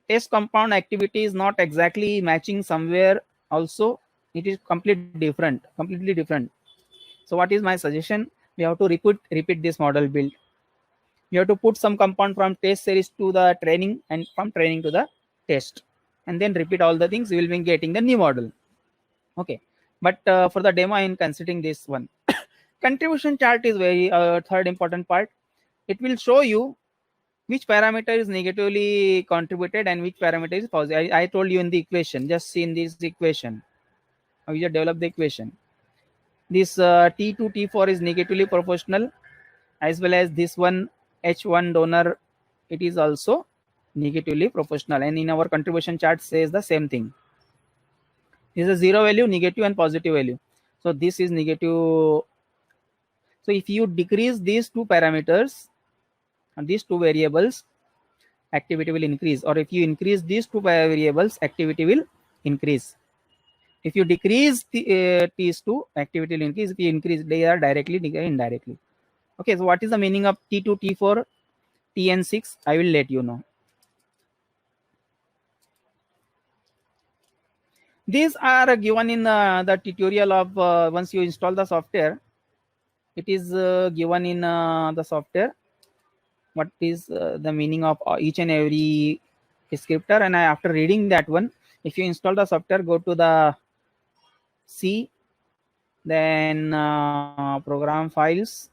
test compound activity is not exactly matching somewhere. Also, it is completely different. So what is my suggestion? We have to repeat this model build. You have to put some compound from test series to the training, and from training to the test, and then repeat all the things. You will be getting the new model. Okay, but for the demo, I am considering this one. Contribution chart is very third important part. It will show you which parameter is negatively contributed and which parameter is positive. I told you in the equation. Just see in this equation. We just develop the equation. This T2 T4 is negatively proportional, as well as this one H1 donor, it is also negatively proportional, and in our contribution chart says the same thing. This is a zero value, negative and positive value. So this is negative. So if you decrease these two parameters and these two variables, activity will increase, or if you increase these two variables, activity will increase. If you decrease these two, activity will increase. If you increase, they are directly indirectly. Okay, so what is the meaning of T2, T4, TN6? I will let you know. These are given in the tutorial of once you install the software. It is given in the software. What is the meaning of each and every descriptor? And after reading that one, if you install the software, go to the C, then program files,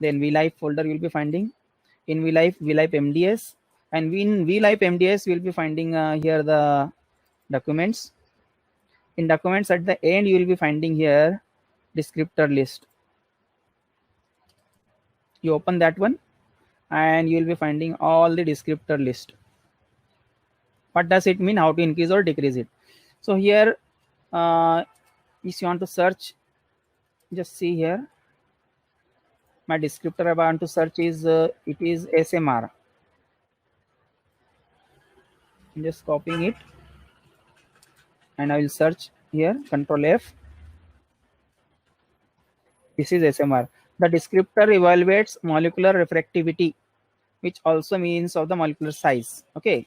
then VLife folder you will be finding. In VLife MDS, and in VLife MDS you will be finding here the documents. In documents at the end you will be finding here descriptor list. You open that one and you will be finding all the descriptor list. What does it mean? How to increase or decrease it? So here if you want to search, just see here my descriptor I want to search is it is SMR. I'm just copying it and I will search here, Control F. This is SMR. The descriptor evaluates molecular refractivity, which also means of the molecular size. Okay.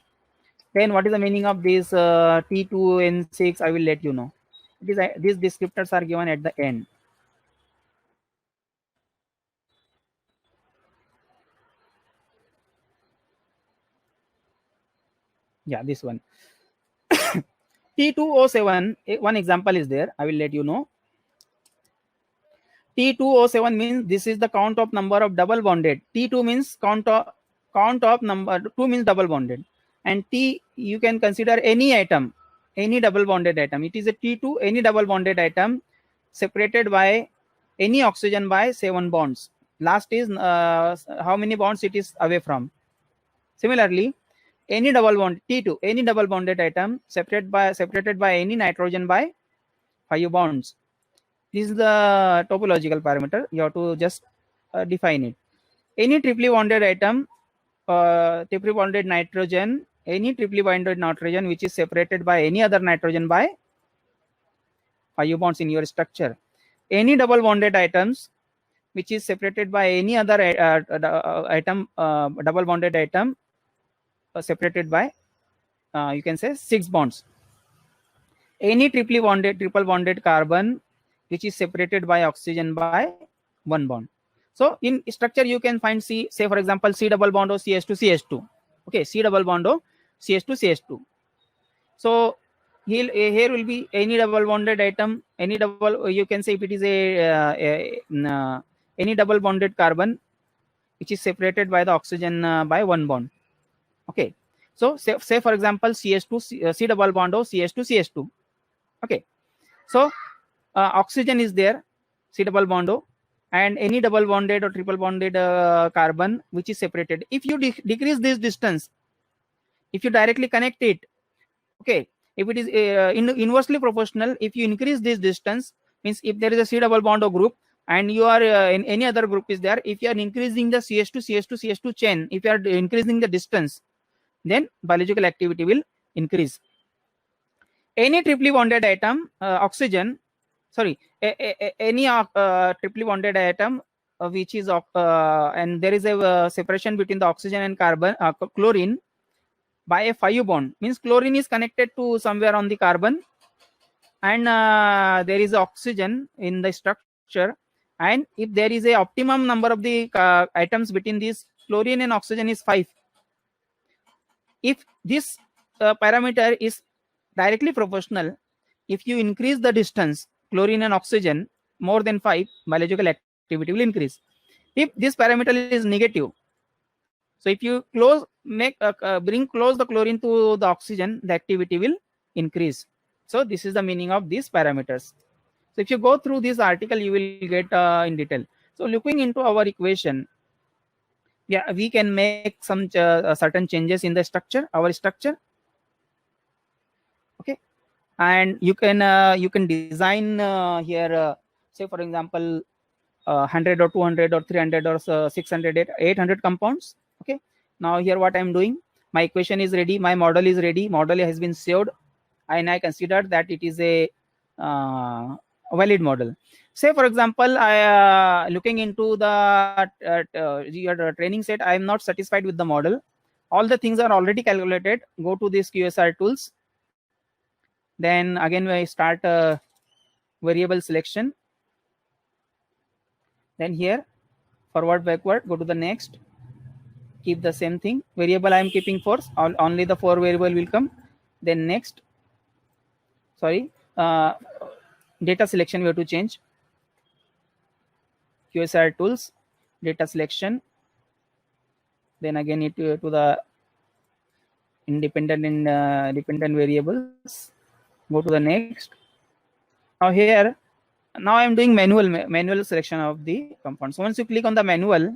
Then what is the meaning of this T2N6? I will let you know. These descriptors are given at the end. Yeah, this one. T207, one example is there. I will let you know. T207 means this is the count of number of double bonded. T2 means count of number, 2 means double bonded. And T, you can consider any atom, any double bonded atom. It is a T2, any double bonded atom separated by any oxygen by 7 bonds. Last is how many bonds it is away from. Similarly, any double bond, T2, any double bonded atom separated by any nitrogen by 5 bonds. This is the topological parameter. You have to just define it. Any triply bonded atom, triply bonded nitrogen, any triply bonded nitrogen which is separated by any other nitrogen by 5 bonds in your structure. Any double bonded atoms which is separated by any other atom, double bonded atom separated by you can say 6 bonds. Any triple bonded carbon which is separated by oxygen by 1 bond. So in structure you can find C, say for example C double bond O CH2 CH2. Okay, C double bond O CH2 CH2. So here will be any double bonded atom, any double, you can say if it is any double bonded carbon which is separated by the oxygen by 1 bond. Okay, so say for example CH2 C double bond O CH2 CH2. Okay, so oxygen is there, C double bond O, and any double bonded or triple bonded carbon which is separated. If you decrease this distance, if you directly connect it, okay, if it is inversely proportional, if you increase this distance, means if there is a C double bond O group and you are in any other group is there, if you are increasing the CH2 CH2 CH2 chain, if you are increasing the distance, then biological activity will increase. Any triply bonded atom, oxygen, sorry, any triply bonded atom which is and there is a separation between the oxygen and carbon, chlorine by a 5 bond, means chlorine is connected to somewhere on the carbon, and there is oxygen in the structure, and if there is a optimum number of the atoms between these chlorine and oxygen is 5. If this parameter is directly proportional, if you increase the distance chlorine and oxygen more than 5, biological activity will increase. If this parameter is negative, so if you bring close the chlorine to the oxygen, the activity will increase. So this is the meaning of these parameters. So if you go through this article, you will get in detail. So looking into our equation, yeah, we can make some certain changes in the structure, our structure. Okay, and you can design here, say for example 100 or 200 or 300 or 600 800 compounds. Okay, now here what I'm doing, my equation is ready, my model is ready, model has been saved, and I consider that it is a valid model. Say for example I looking into the your training set, I am not satisfied with the model, all the things are already calculated. Go to this QSR tools, then again we start variable selection, then here forward backward, go to the next, keep the same thing, variable I am keeping 4, only the 4 variable will come, then next, sorry, data selection we have to change, QSR tools, data selection, then again it to the independent and dependent variables, go to the next. Now here, now I am doing manual selection of the compounds. So once you click on the manual,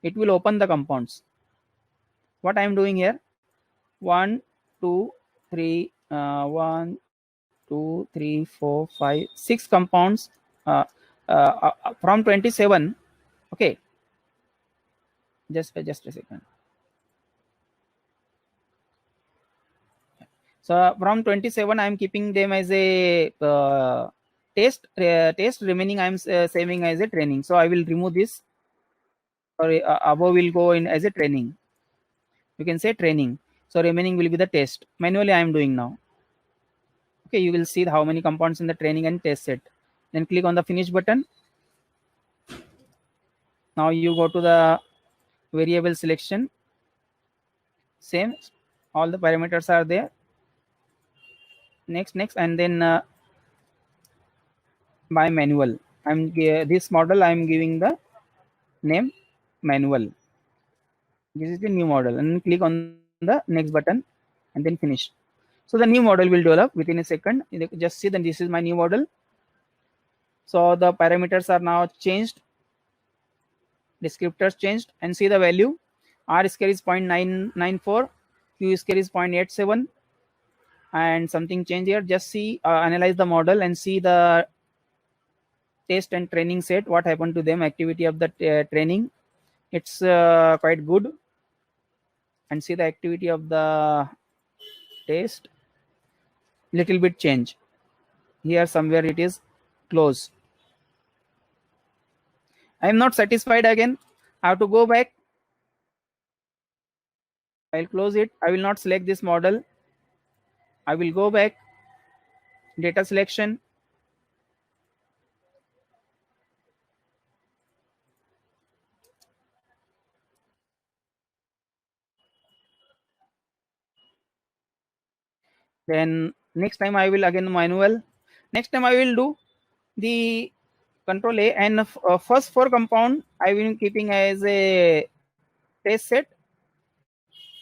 it will open the compounds. What I am doing here, 1 2 3 1 2 3 4 5 6 compounds from 27. Okay, just a second. So from 27 I am keeping them as a test, remaining I am saving as a training. So I will remove this, or above will go in as a training, you can say training, so remaining will be the test. Manually I am doing now. Okay, you will see how many compounds in the training and test set, then click on the finish button. Now you go to the variable selection, same, all the parameters are there, next, and then by manual, I'm this model I'm giving the name manual, this is the new model, and click on the next button and then finish. So the new model will develop within a second. You just see that this is my new model. So the parameters are now changed, descriptors changed, and see the value. R square is 0.994, Q square is 0.87, and something changed here. Just see, analyze the model and see the test and training set, what happened to them, activity of the training, it's quite good. And see the activity of the test, little bit change here, somewhere it is close. I am not satisfied again, I have to go back. I'll close it. I will not select this model. I will go back, data selection. Then next time I will again manual. Next time I will do the control A, and first 4 compound I will be keeping as a test set,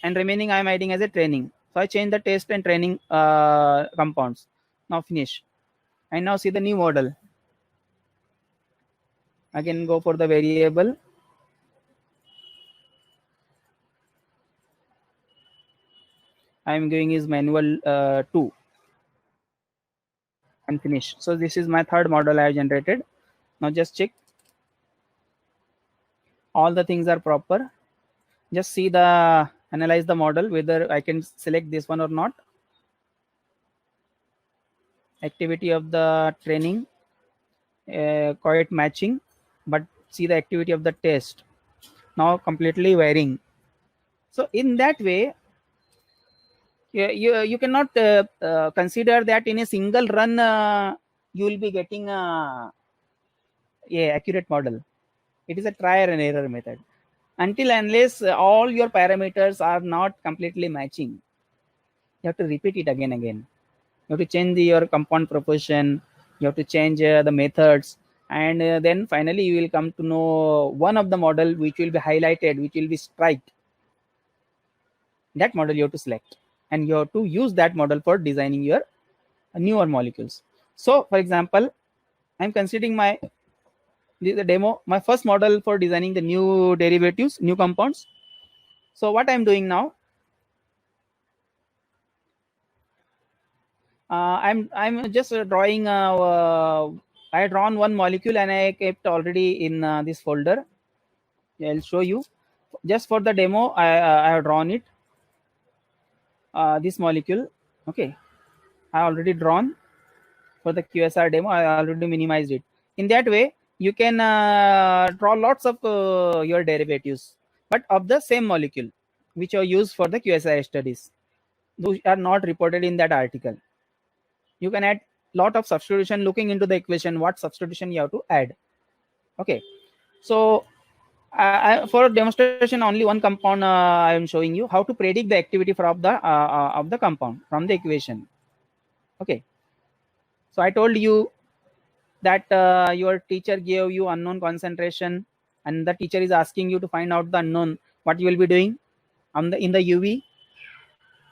and remaining I am adding as a training. So I change the test and training compounds. Now finish. And now see the new model. Again go for the variable. I am giving is manual 2 and finish. So this is my third model I have generated. Now just check all the things are proper. Just see the analyze the model whether I can select this one or not. Activity of the training quite matching, but see the activity of the test now completely varying. So in that way you cannot consider that in a single run you will be getting a accurate model. It is a trial and error method. Until unless all your parameters are not completely matching, you have to repeat it again. You have to change your compound proportion, you have to change the methods, and then finally you will come to know one of the model which will be highlighted, which will be striped. That model you have to select, and you have to use that model for designing your newer molecules. So for example, I'm considering the demo, my first model for designing the new derivatives, new compounds. So what I'm doing now, I'm just drawing. I had drawn one molecule and I kept already in this folder. I'll show you. Just for the demo, I have drawn it. This molecule, okay. I already drawn for the QSR demo. I already minimized it. In that way, you can draw lots of your derivatives, but of the same molecule, which are used for the QSR studies. Those are not reported in that article. You can add lot of substitution, looking into the equation what substitution you have to add. Okay, so for demonstration only one compound I am showing you how to predict the activity of the compound from the equation. Okay, so I told you that your teacher gave you unknown concentration, and the teacher is asking you to find out the unknown. What you will be doing in the UV,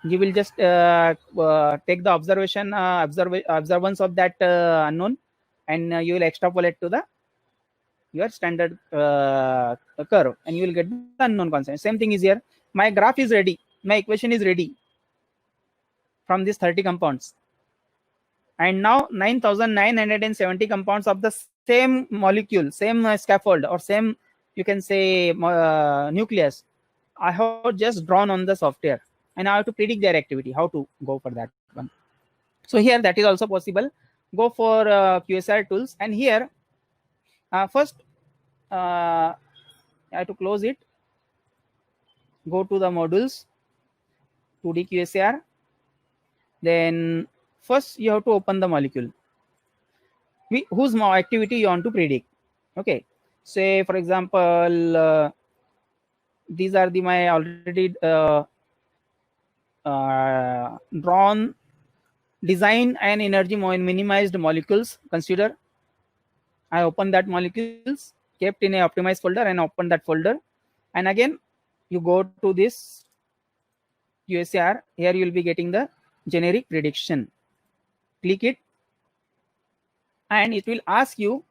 you will just take the observance of that unknown, and you will extrapolate to the your standard curve, and you will get the unknown constant. Same thing is here. My graph is ready, my equation is ready from these 30 compounds, and now 9970 compounds of the same molecule, same scaffold, or same, you can say, nucleus, I have just drawn on the software, and I have to predict their activity, how to go for that one. So here that is also possible. Go for QSR tools, and here first I have to close it. Go to the modules, 2D QSR. Then first you have to open the molecule whose activity you want to predict. Okay, say for example, these are my already drawn, design and energy minimized molecules. Consider I open that molecules, kept in a optimized folder, and open that folder, and again you go to this QSR. Here you will be getting the generic prediction. Click it, and it will ask you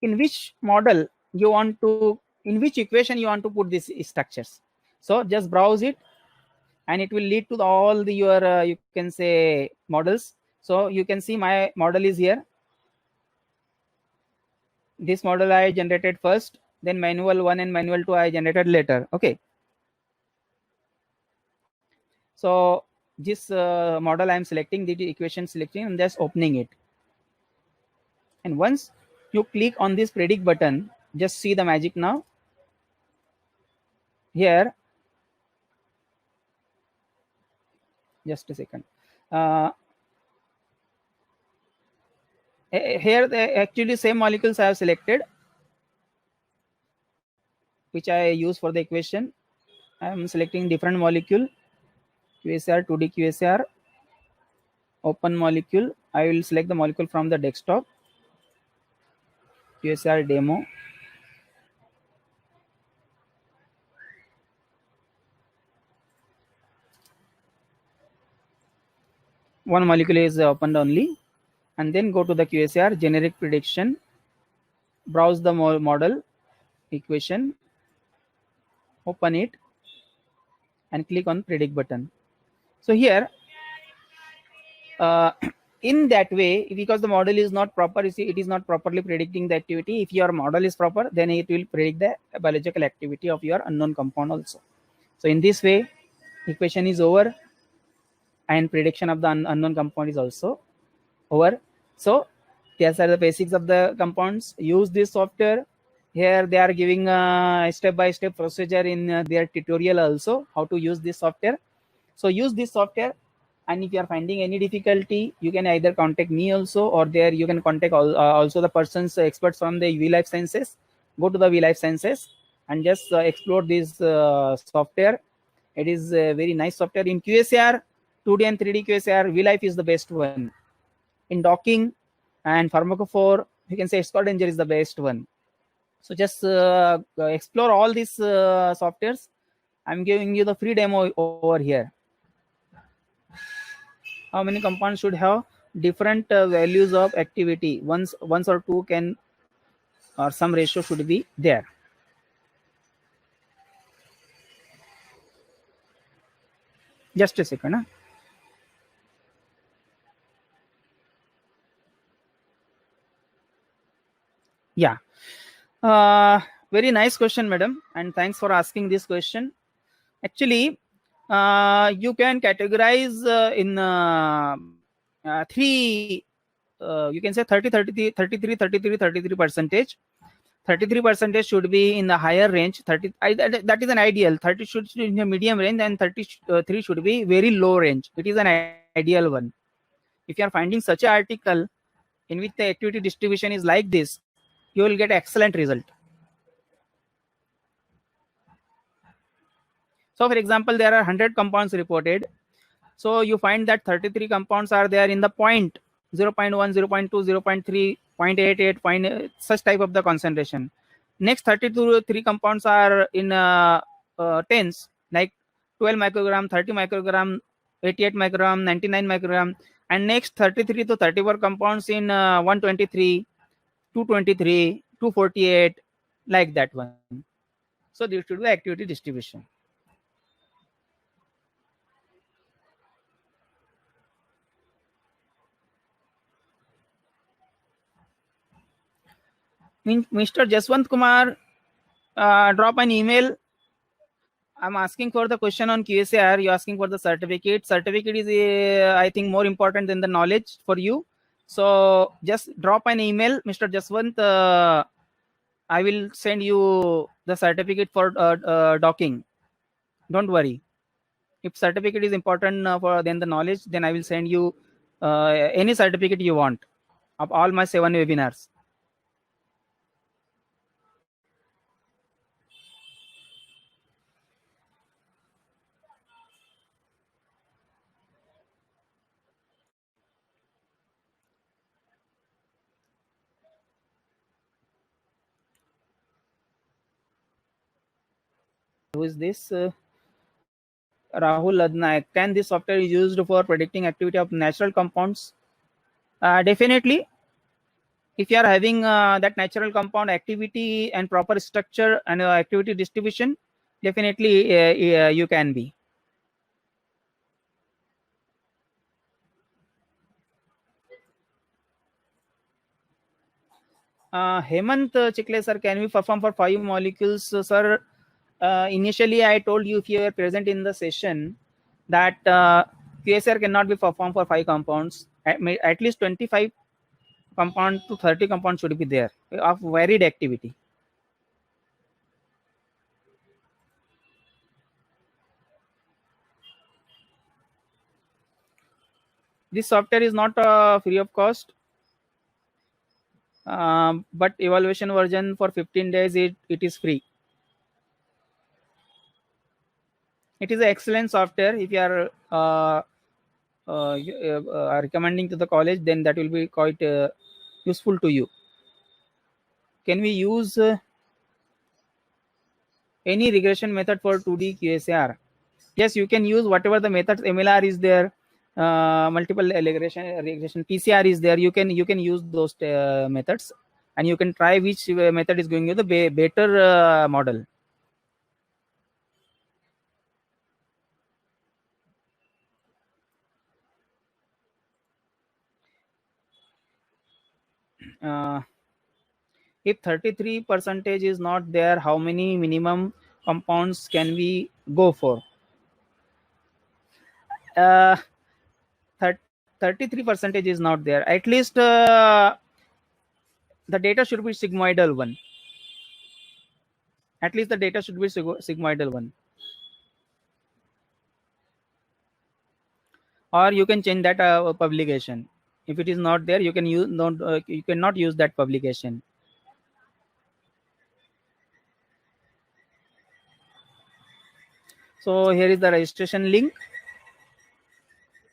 in which model you want to, in which equation you want to put these structures. So just browse it, and it will lead to all the your you can say models. So you can see my model is here. This model I generated first, then manual 1 and manual 2 I generated later. Okay. So this model I am selecting, the equation selecting, and just opening it. And once you click on this predict button, just see the magic now. Here, just a second. Here, the actually same molecules I have selected, which I use for the equation. I am selecting different molecule, QSAR, 2D QSAR, open molecule. I will select the molecule from the desktop, QSAR demo. One molecule is opened only, and then go to the QSAR generic prediction, browse the model equation, open it, and click on predict button. So here, in that way, because the model is not proper, you see, it is not properly predicting the activity. If your model is proper, then it will predict the biological activity of your unknown compound also. So in this way, equation is over, and prediction of the unknown compound is also over. So these are the basics of the compounds. Use this software. Here they are giving a step-by-step procedure in their tutorial also, how to use this software. So use this software, and if you are finding any difficulty, you can either contact me also, or there you can contact also the persons experts from the V Life Sciences. Go to the V Life Sciences and just explore this software. It is a very nice software. In QSAR, 2D and 3D QSAR, V Life is the best one. In docking and pharmacophore, you can say Schrodinger is the best one. So just explore all these softwares. I'm giving you the free demo over here. How many compounds should have different values of activity? Once or two can, or some ratio should be there. Just a second. Huh? Yeah. Very nice question, madam, and thanks for asking this question. Actually, you can categorize in three, you can say 30, 33, 33, 33, 33 percentage. 33 percentage should be in the higher range. That is an ideal. 30 should be in the medium range, and 33 should be very low range. It is an ideal one. If you are finding such an article in which the activity distribution is like this, you will get excellent result. So, for example, there are 100 compounds reported. So you find that 33 compounds are there in the point 0.1, 0.2, 0.3, 0.88, such type of the concentration. Next 32 compounds are in tens, like 12 microgram, 30 microgram, 88 microgram, 99 microgram, and next 33 to 34 compounds in 123, 223, 248, like that one. So this should be activity distribution. Mr. Jaswant Kumar, drop an email. I'm asking for the question on QSAR. You're asking for the certificate. Certificate is, I think, more important than the knowledge for you. So just drop an email, Mr. Jaswant. I will send you the certificate for docking. Don't worry. If certificate is important for then the knowledge, then I will send you any certificate you want of all my 7 webinars. Who is this? Rahul Adnaik. Can this software be used for predicting activity of natural compounds? Definitely. If you are having that natural compound activity and proper structure and activity distribution, definitely you can be. Hemant Chikle sir, can we perform for 5 molecules? Sir, initially I told you, if you were present in the session, that QSR cannot be performed for 5 compounds. At least 25 compound to 30 compounds should be there of varied activity. This software is not free of cost, but evaluation version for 15 days it is free. It is an excellent software. If you are recommending to the college, then that will be quite useful to you. Can we use any regression method for 2D QSAR? Yes, you can use whatever the methods. MLR is there, multiple regression PCR is there. You can use those methods, and you can try which method is going to the better model. If 33% is not there, how many minimum compounds can we go for? 33% is not there. At least the data should be sigmoidal one. At least the data should be sigmoidal one. Or you can change that publication. If it is not there, you can use you cannot use that publication. So here is the registration link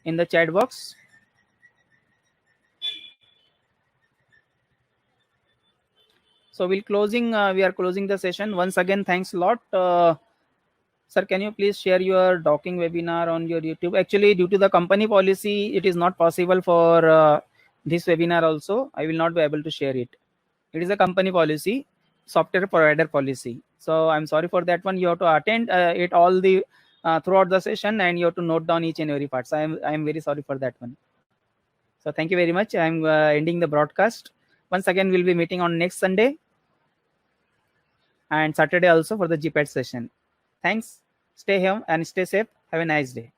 in the chat box. So we are closing the session. Once again, thanks a lot. Sir, can you please share your docking webinar on your YouTube? Actually, due to the company policy, it is not possible for this webinar also. I will not be able to share it. It is a company policy, software provider policy. So I'm sorry for that one. You have to attend it all the throughout the session, and you have to note down each and every part. So I'm very sorry for that one. So thank you very much. I'm ending the broadcast. Once again, we'll be meeting on next Sunday and Saturday also for the GPAT session. Thanks. Stay home and stay safe. Have a nice day.